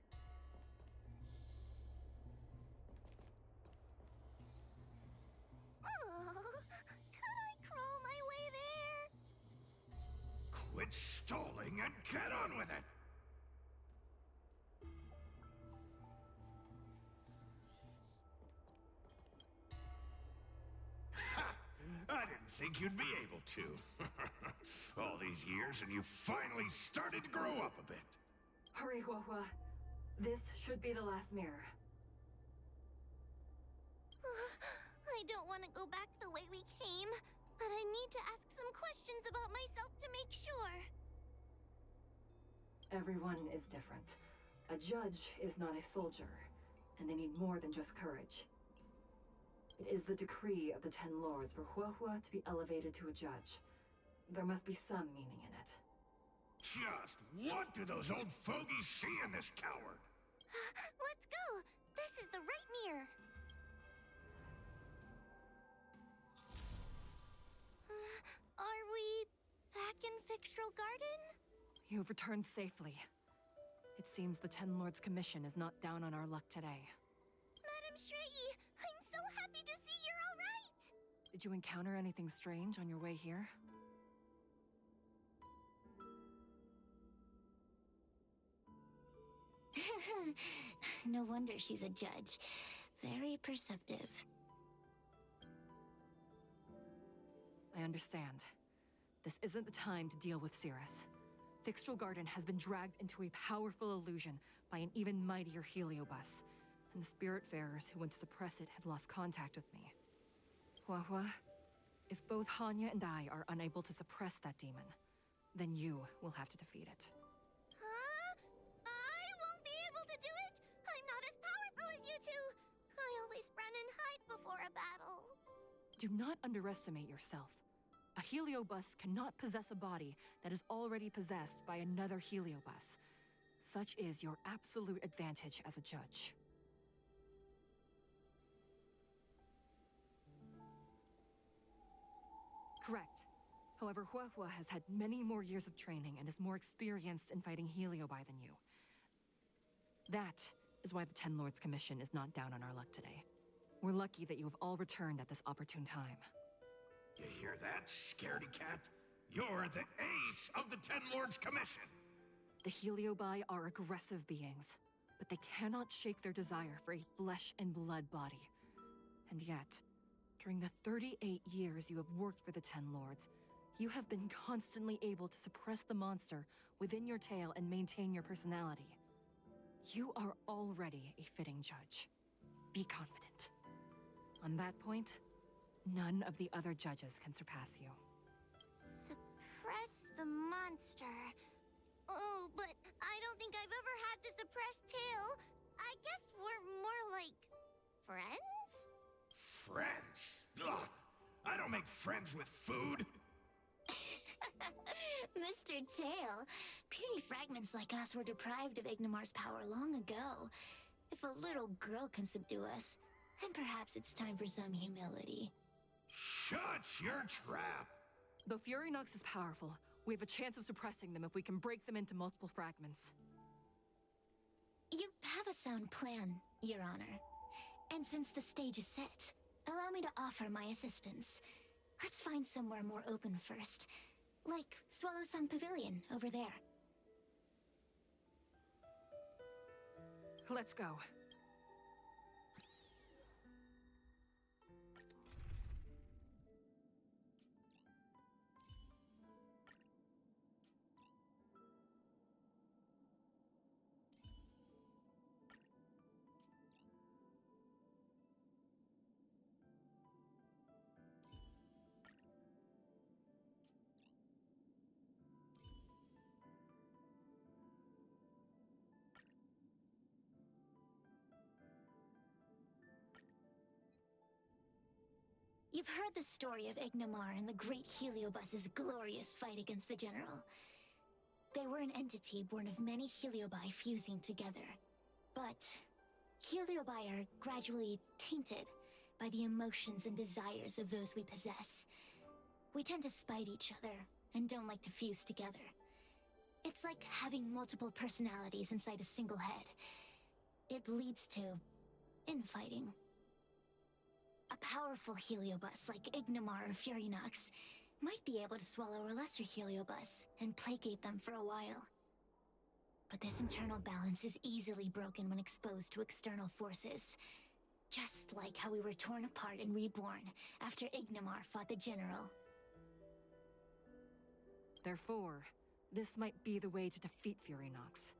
Oh, could I crawl my way there? Quit stalling and get on with it! Ha! I didn't think you'd be able to. All these these years and you finally started to grow up a bit. Hurry, Huahua. This should be the last mirror. I don't want to go back the way we came, but I need to ask some questions about myself to make sure. Everyone is different. A judge is not a soldier, and they need more than just courage. It is the decree of the Ten Lords for Huahua to be elevated to a judge. There must be some meaning in it. Just what do those old fogies see in this coward? Let's go! This is the right mirror. Are we back in Fixtral Garden? You have returned safely. It seems the Ten Lords' Commission is not down on our luck today. Madam Shrey, I'm so happy to see you're all right! Did you encounter anything strange on your way here? No wonder she's a judge. Very perceptive. I understand. This isn't the time to deal with Cirrus. Fixtral Garden has been dragged into a powerful illusion by an even mightier heliobus, and the Spiritfarers who went to suppress it have lost contact with me. Huahua, if both Hanya and I are unable to suppress that demon, then you will have to defeat it. Huh? I won't be able to do it! I'm not as powerful as you two! I always run and hide before a battle. Do not underestimate yourself. A heliobus cannot possess a body that is already possessed by another heliobus. Such is your absolute advantage as a judge. Correct. However, Huahua has had many more years of training and is more experienced in fighting heliobi than you. That is why the Ten Lords Commission is not down on our luck today. We're lucky that you have all returned at this opportune time. You hear that, scaredy cat? You're the ace of the Ten Lords Commission. The heliobi are aggressive beings, but they cannot shake their desire for a flesh and blood body. And yet, during the 38 years you have worked for the Ten Lords, you have been constantly able to suppress the monster within your tail and maintain your personality. You are already a fitting judge. Be confident. On that point, none of the other judges can surpass you. Suppress the monster. Oh, but I don't think I've ever had to suppress Tail. I guess we're more like... friends? Friends? Ugh! I don't make friends with food. Mr. Tail, puny fragments like us were deprived of Ignimar's power long ago. If a little girl can subdue us, then perhaps it's time for some humility. Shut your trap! Though Fury Nox is powerful, we have a chance of suppressing them if we can break them into multiple fragments. You have a sound plan, Your Honor. And since the stage is set, allow me to offer my assistance. Let's find somewhere more open first. Like Swallow Song Pavilion, over there. Let's go. You've heard the story of Ignimar and the great Heliobus's glorious fight against the General. They were an entity born of many Heliobi fusing together. But Heliobi are gradually tainted by the emotions and desires of those we possess. We tend to spite each other and don't like to fuse together. It's like having multiple personalities inside a single head. It leads to infighting. A powerful Heliobus like Ignimar or Fury Nox might be able to swallow a lesser Heliobus and placate them for a while. But this internal balance is easily broken when exposed to external forces. Just like how we were torn apart and reborn after Ignimar fought the General. Therefore, this might be the way to defeat Furynox.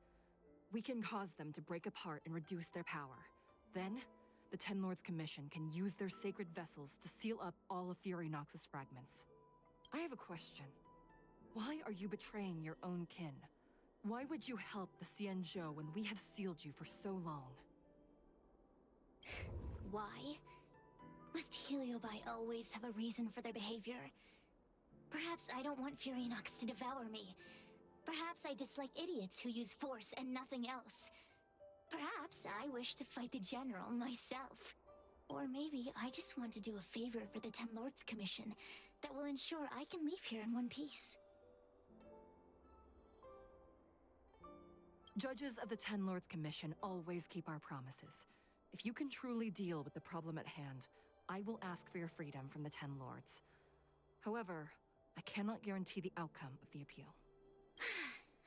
We can cause them to break apart and reduce their power. Then, the Ten Lords Commission can use their sacred vessels to seal up all of Furynox's fragments. I have a question. Why are you betraying your own kin? Why would you help the Xianzhou when we have sealed you for so long? Why? Must Heliobi always have a reason for their behavior? Perhaps I don't want Furynox to devour me. Perhaps I dislike idiots who use force and nothing else. Perhaps I wish to fight the General myself. Or maybe I just want to do a favor for the Ten Lords Commission that will ensure I can leave here in one piece. Judges of the Ten Lords Commission always keep our promises. If you can truly deal with the problem at hand, I will ask for your freedom from the Ten Lords. However, I cannot guarantee the outcome of the appeal.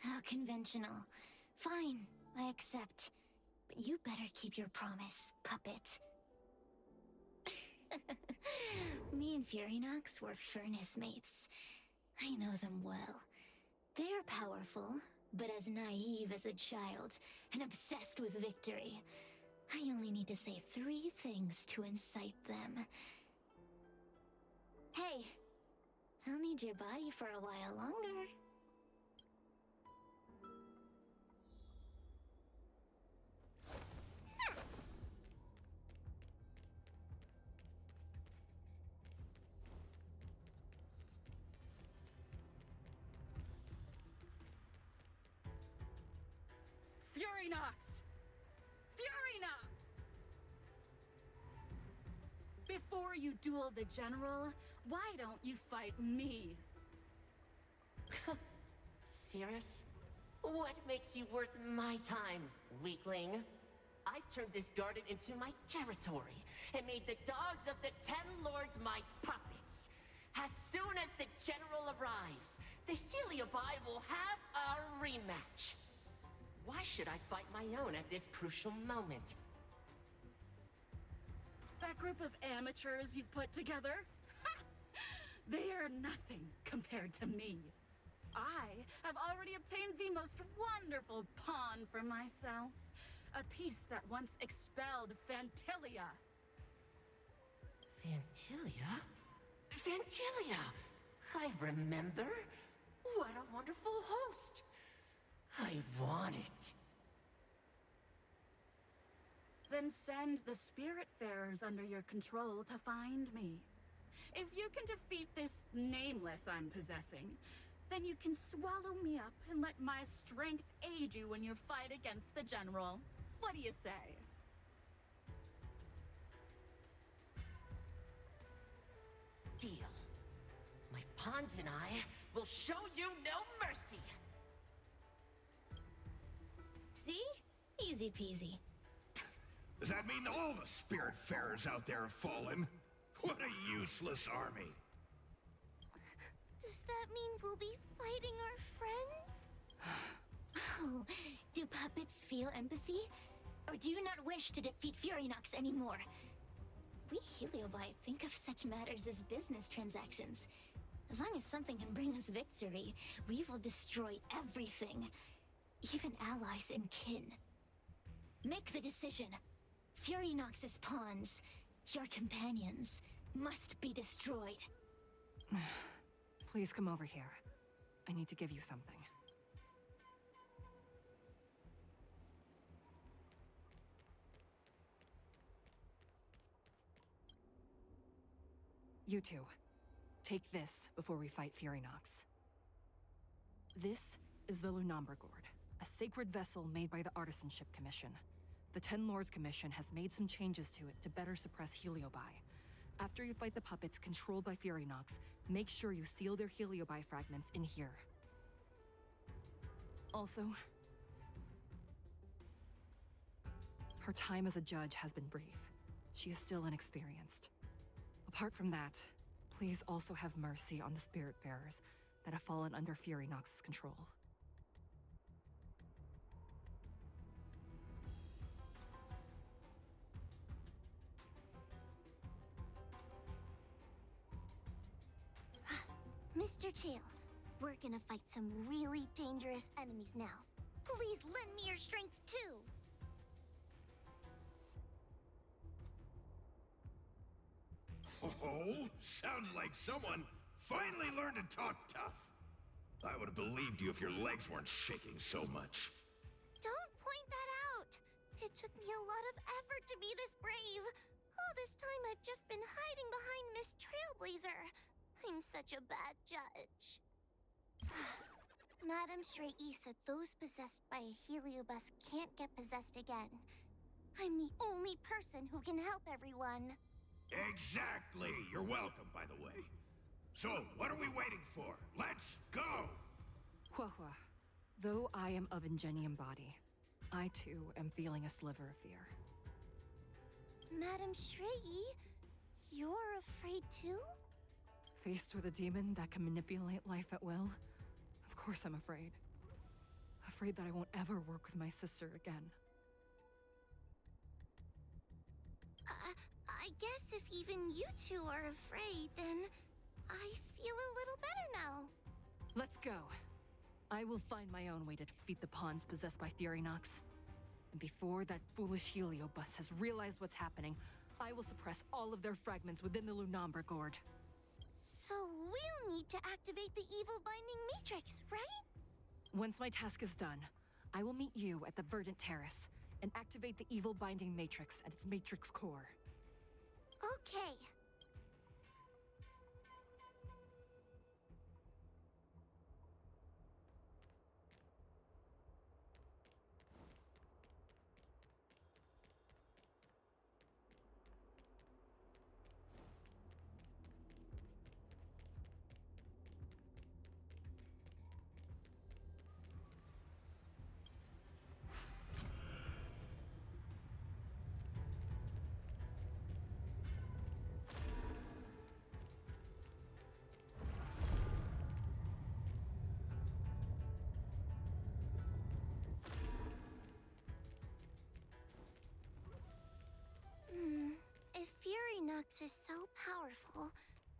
How conventional. Fine, I accept. But you better keep your promise, puppet. Me and Furynox were furnace mates. I know them well. They're powerful, but as naive as a child, and obsessed with victory. I only need to say 3 things to incite them. Hey, I'll need your body for a while longer. Furynox! Furynox! Before you duel the General, why don't you fight me? Serious? What makes you worth my time, weakling? I've turned this garden into my territory and made the dogs of the Ten Lords my puppets. As soon as the General arrives, the Heliobi will have a rematch. Why should I fight my own at this crucial moment? That group of amateurs you've put together? They are nothing compared to me. I have already obtained the most wonderful pawn for myself. A piece that once expelled Phantilia. Phantilia? Phantilia! I remember. What a wonderful host. I want it. Then send the Spiritfarers under your control to find me. If you can defeat this nameless I'm possessing, then you can swallow me up and let my strength aid you in your fight against the General. What do you say? Deal. My pawns and I will show you no mercy. See? Easy peasy. Does that mean all the Spiritfarers out there have fallen? What a useless army. Does that mean we'll be fighting our friends? Oh, do puppets feel empathy? Or do you not wish to defeat Furynox anymore? We Heliobi think of such matters as business transactions. As long as something can bring us victory, we will destroy everything. Even allies and kin. Make the decision. Furynox's pawns, your companions, must be destroyed. Please come over here. I need to give you something. You two, take this before we fight Furynox. This is the Lunambra Gourd, a sacred vessel made by the Artisanship Commission. The Ten Lords Commission has made some changes to it to better suppress Heliobi. After you fight the puppets controlled by Furynox, make sure you seal their Heliobi fragments in here. Also, her time as a judge has been brief. She is still inexperienced. Apart from that, please also have mercy on the Spiritfarers that have fallen under Furynox's control. Mr. Chael, We're gonna fight some really dangerous enemies now. Please lend me your strength too! Oh, sounds like someone finally learned to talk tough. I would have believed you if your legs weren't shaking so much. Don't point that out! It took me a lot of effort to be this brave. All this time I've just been hiding behind Miss Trailblazer. I'm such a bad judge. Madame Shrey said those possessed by a heliobus can't get possessed again. I'm the only person who can help everyone. Exactly! You're welcome, by the way. So, what are we waiting for? Let's go! Huahua, though I am of Ingenium body, I too am feeling a sliver of fear. Madame Shrey, you're afraid too? Faced with a demon that can manipulate life at will, of course I'm afraid. Afraid that I won't ever work with my sister again. I guess if even you two are afraid, then I feel a little better now. Let's go. I will find my own way to defeat the pawns possessed by Furynox. And before that foolish heliobus has realized what's happening, I will suppress all of their fragments within the Lunambra Gourd. So we'll need to activate the evil binding matrix, right? Once my task is done, I will meet you at the Verdant Terrace and activate the evil binding matrix at its matrix core. Okay. If Furynox is so powerful,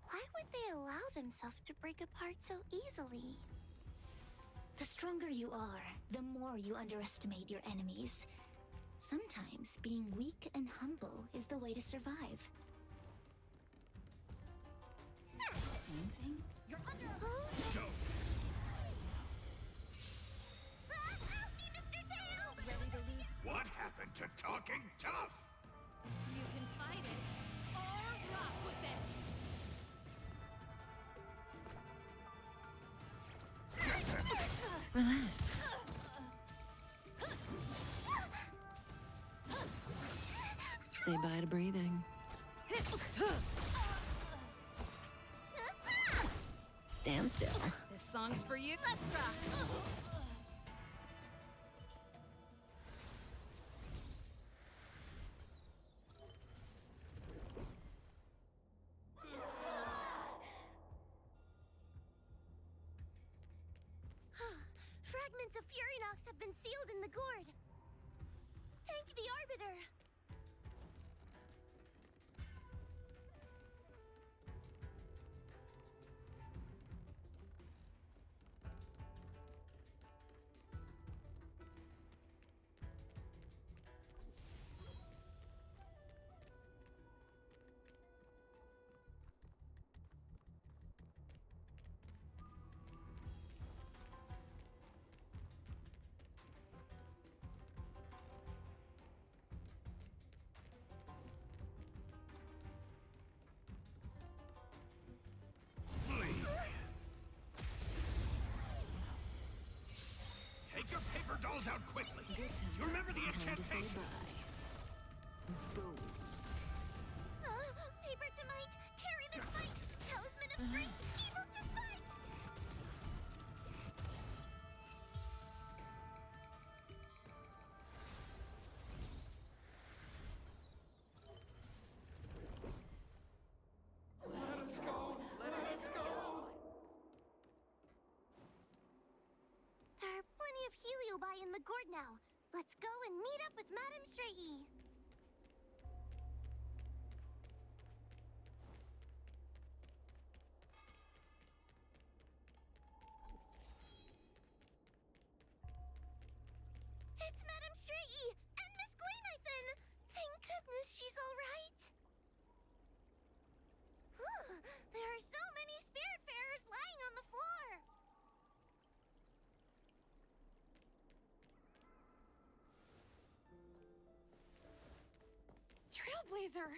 why would they allow themselves to break apart so easily? The stronger you are, the more you underestimate your enemies. Sometimes being weak and humble is the way to survive. You're under So, Help me, Mr. Tail! ready to lose. what happened to talking tough? You can fight it or rock with it. Relax. Say bye to breathing. Stand still. This song's for you. Let's rock. Fragments of Furynox have been sealed in the gourd. Thank the Arbiter. Flee. Take your paper dolls out quickly. Do you remember the incantation? Paper to might, carry this fight. Talisman of strength, evil's despite. There are plenty of heliobi in the gourd now. Let's go and meet up with Madame Shrey. Rei! And Miss Guinathan! Thank goodness she's alright! There are so many Spiritfarers lying on the floor! Trailblazer!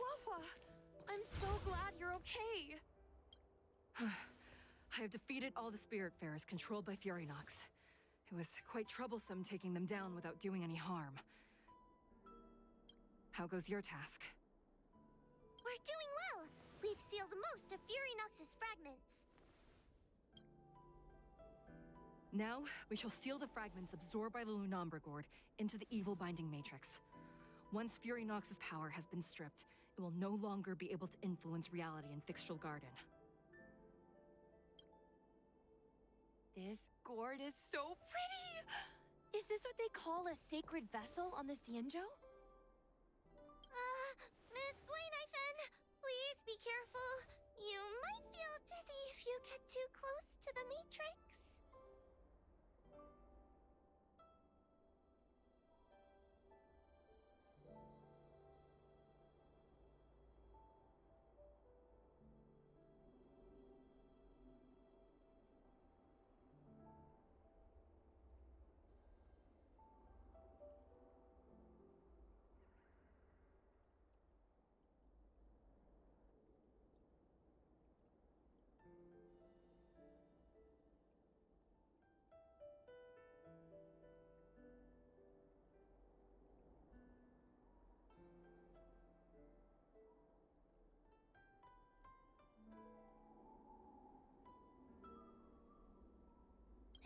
Wawa! I'm so glad you're okay! I have defeated all the Spiritfarers controlled by Furynox. It was quite troublesome taking them down without doing any harm. How goes your task? We're doing well! We've sealed most of Furynox's fragments. Now, we shall seal the fragments absorbed by the Lunambrigord into the evil binding matrix. Once Furynox's power has been stripped, it will no longer be able to influence reality in Fixtral Garden. This gourd is so pretty! Is this what they call a sacred vessel on the Xianzhou? Miss Guinathan, please be careful. You might feel dizzy if you get too close to the Matrix.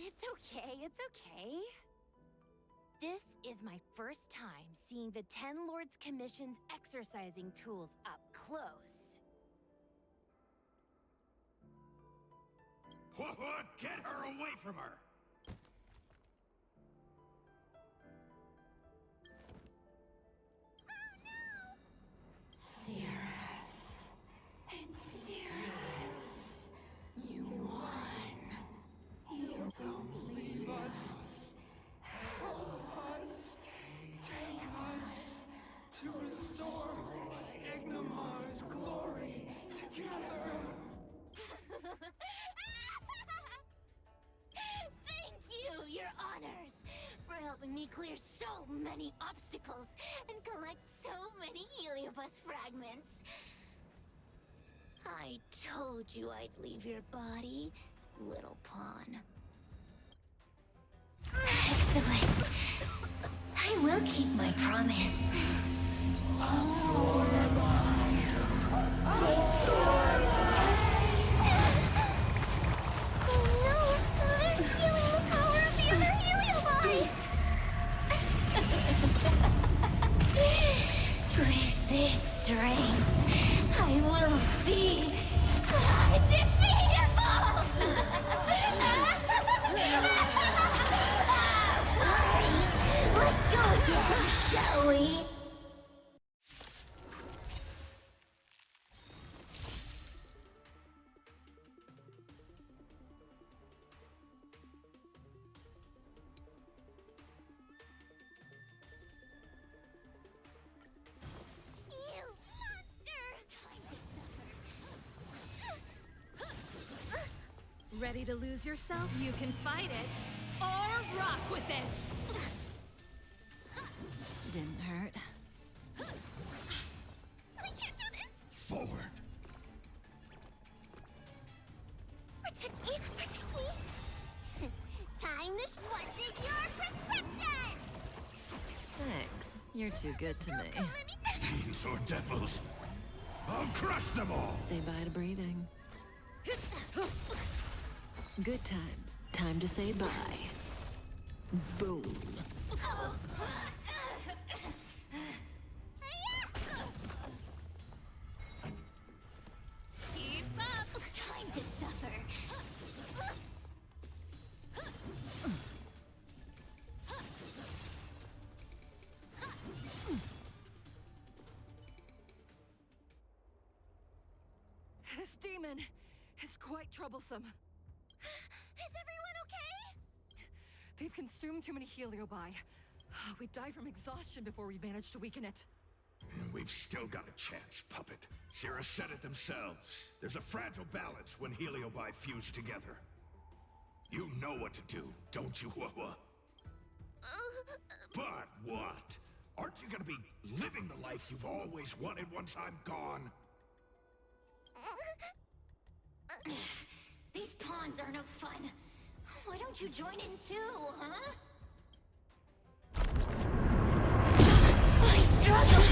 It's okay, it's okay. This is my first time seeing the Ten Lords Commission's exercising tools up close. What? Get her away from her! Thank you, Your Honors, for helping me clear so many obstacles and collect so many Heliobus fragments. I told you I'd leave your body, little pawn. Excellent. I will keep my promise. Oh no! They're stealing the power of the other Heliobi! With this strength, I will be undefeatable! Let's go again, shall we? You monster! Time to suffer. Ready to lose yourself? You can fight it, or rock with it! Didn't hurt. I can't do this! Forward! Protect me! Protect me! Time to what's in your prescription! Thanks. You're too good to me. Fiends or devils! I'll crush them all! Say bye to breathing. Good times. Time to say bye. Boom. Keep up! Time to suffer. This demon is quite troublesome. Is everyone okay? They've consumed too many Heliobi. We'd die from exhaustion before we managed to weaken it. And we've still got a chance, Puppet. Sierra said it themselves. There's a fragile balance when heliobi fuse together. You know what to do, don't you, Wawa? But what? Aren't you gonna be living the life you've always wanted once I'm gone? These pawns are no fun. Why don't you join in too, huh? I struggle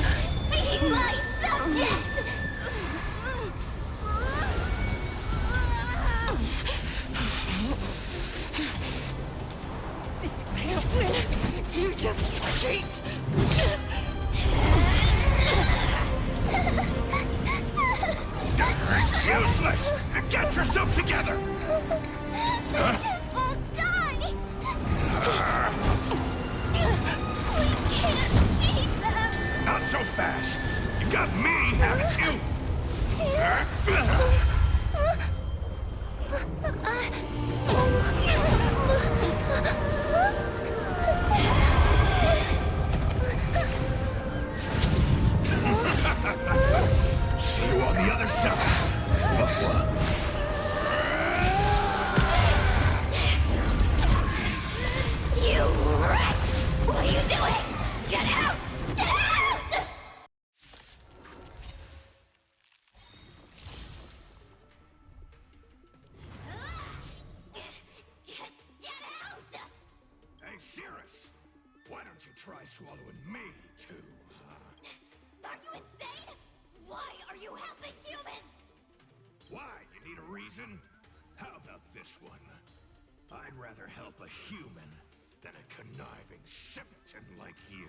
being my subject! If you can't win, you just cheat! Useless! Get yourself together! They just won't die! We can't beat them! Not so fast! You've got me, haven't you? See you on the other side! You wretch! What are you doing? Get out! Get out! Get out! Hey, Cirrus! Why don't you try swallowing me, too, huh? Are you insane? Why are you helping humans? Why? You need a reason? How about this one? I'd rather help a human than a conniving simpleton like you.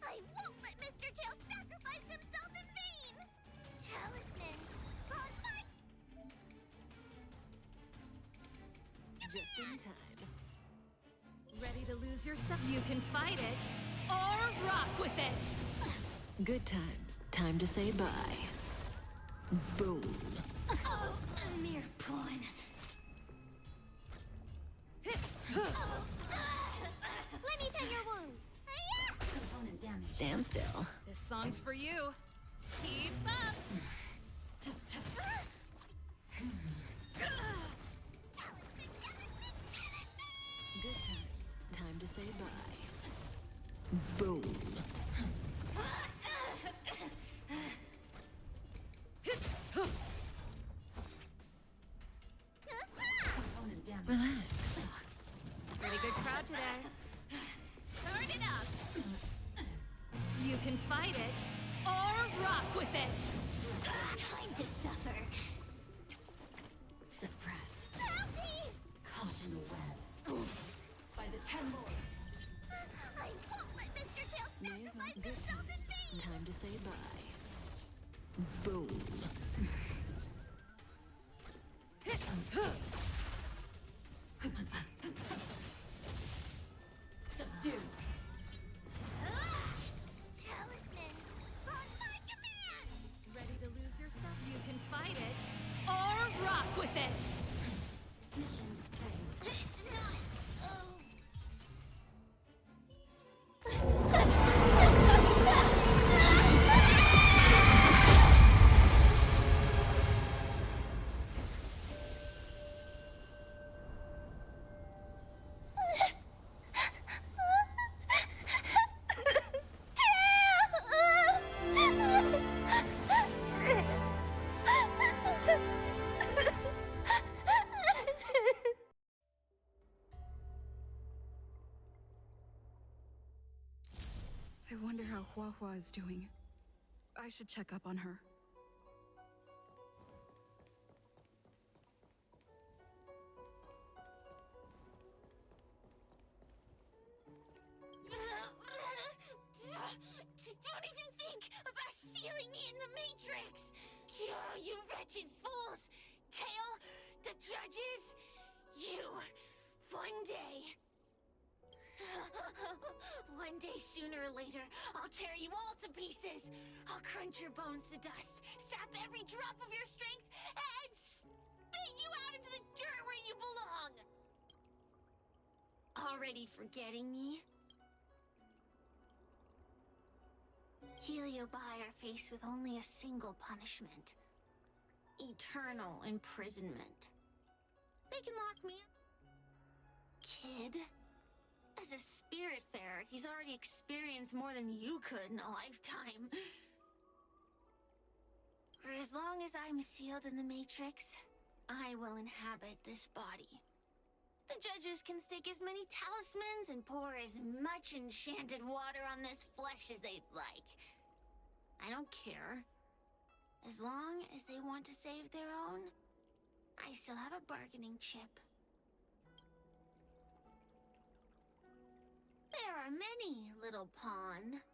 I won't let Mr. Tail sacrifice himself in vain! Talismans on my... Just in time. Ready to lose yourself? You can fight it, or rock with it! Good times. Time to say bye. Boom. Oh, a mere pawn. Let me pet your wounds! Component damage. Stand still. This song's for you. Keep up! Good times. Time to say bye. Boom. Component damage. Relax. Pretty good crowd today. Turn it up! You can fight it, or rock with it! Time to suffer. Suppress. Help me! Caught in the web. By the 10 lords. I won't let Mr. Tail May as well. sacrifice Good himself in times. vain! Time to say bye. Boom. Subdue. Talismans on my command! Ready to lose yourself? You can fight it, or rock with it! Mission failed. It's not... I wonder how Hua is doing. I should check up on her. Don't even think about sealing me in the Matrix! You wretched fools! Tail, the judges, you, one day. One day sooner or later, I'll tear you all to pieces. I'll crunch your bones to dust, sap every drop of your strength, and spit you out into the dirt where you belong. already forgetting me? Heliobi are faced with only a single punishment. Eternal imprisonment. They can lock me up. Kid? As a spiritfarer, he's already experienced more than you could in a lifetime. For as long as I'm sealed in the Matrix, I will inhabit this body. The judges can stick as many talismans and pour as much enchanted water on this flesh as they'd like. I don't care. As long as they want to save their own, I still have a bargaining chip. There are many, little pawn.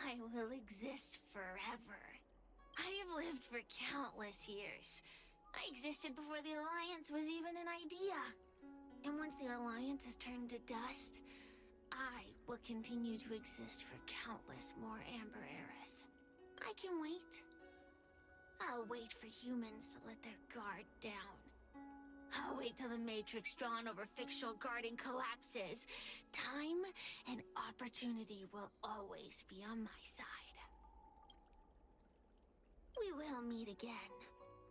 I will exist forever. I have lived for countless years. I existed before the Alliance was even an idea. And once the Alliance has turned to dust, I will continue to exist for countless more Amber eras. I can wait. I'll wait for humans to let their guard down. I'll wait till the Matrix drawn over fictional guarding collapses. Time and opportunity will always be on my side. We will meet again.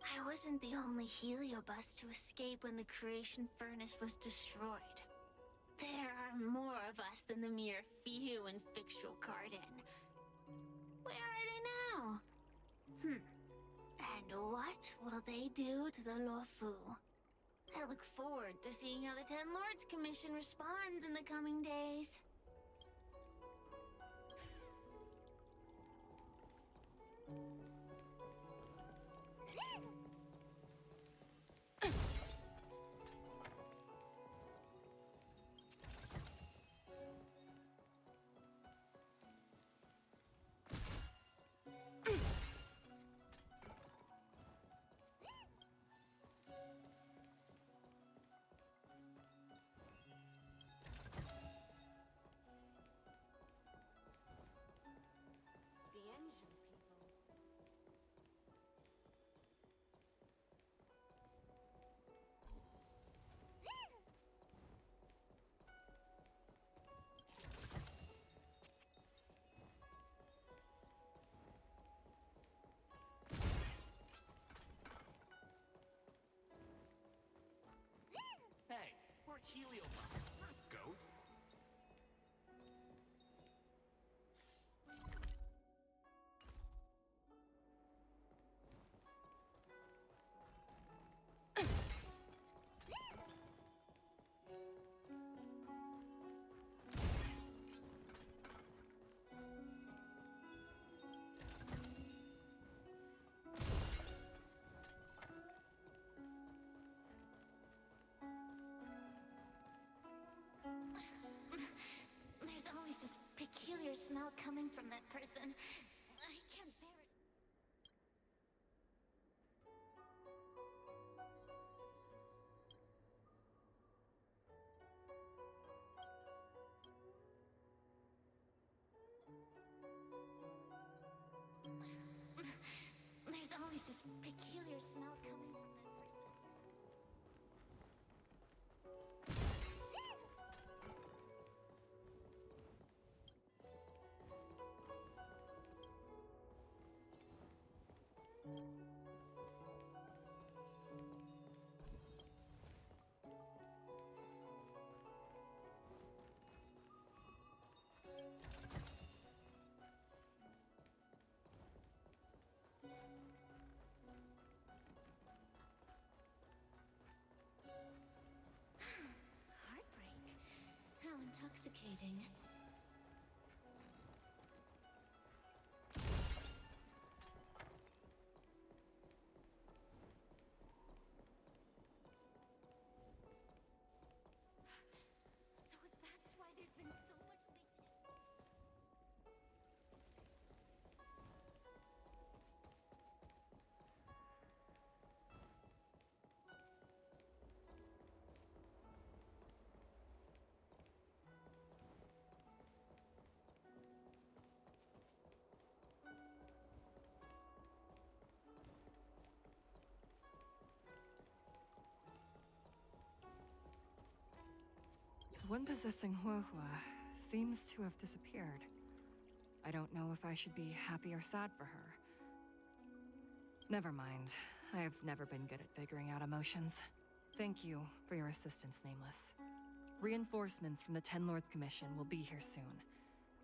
I wasn't the only Heliobus to escape when the creation furnace was destroyed. There are more of us than the mere few in Fictional Garden. Where are they now? And what will they do to the Luofu? I look forward to seeing how the Ten Lords Commission responds in the coming days. Hey, we're Heliobot, not ghosts. There's always this peculiar smell coming from that person. I can't bear it. There's always this peculiar smell coming from that person. Heartbreak. How intoxicating. So that's why there's been so much leaked. The one possessing Huahua seems to have disappeared. I don't know if I should be happy or sad for her. Never mind. I have never been good at figuring out emotions. Thank you for your assistance, Nameless. Reinforcements from the Ten Lords Commission will be here soon,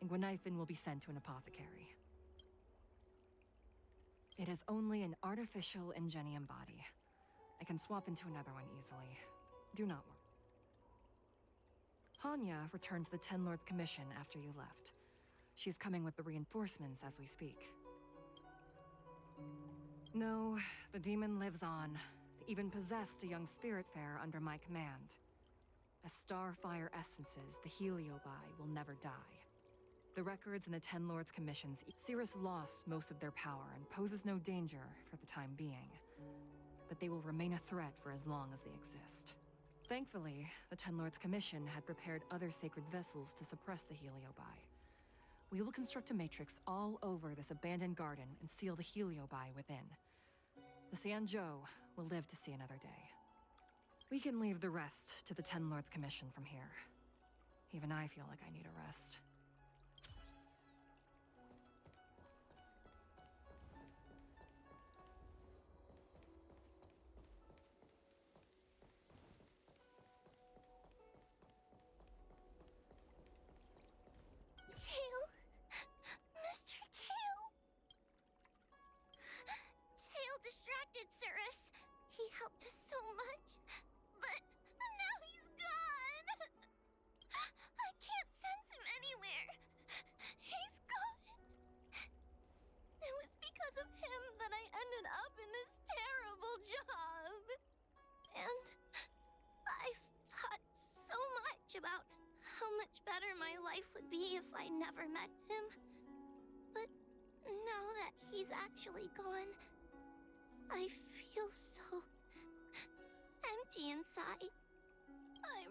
and Gweniphen will be sent to an apothecary. It is only an artificial Ingenium body. I can swap into another one easily. Do not worry. Hanya returned to the Ten Lords Commission after you left. She's coming with the reinforcements as we speak. No, the demon lives on. They even possessed a young Spiritfarer under my command. As Starfire essences, the Heliobi will never die. The records in the Ten Lords Commissions, Cirrus lost most of their power and poses no danger for the time being. But they will remain a threat for as long as they exist. Thankfully, the Ten Lords Commission had prepared other sacred vessels to suppress the Heliobi. We will construct a matrix all over this abandoned garden and seal the Heliobi within. The Xianzhou will live to see another day. We can leave the rest to the Ten Lords Commission from here. Even I feel like I need a rest. Tail! Mr. Tail! Tail distracted Cirrus. He helped us so much, but now he's gone! I can't sense him anywhere. He's gone. It was because of him that I ended up in this terrible job. And I've thought so much about how much better my life would be if I never met him. But now that he's actually gone, I feel so empty inside. I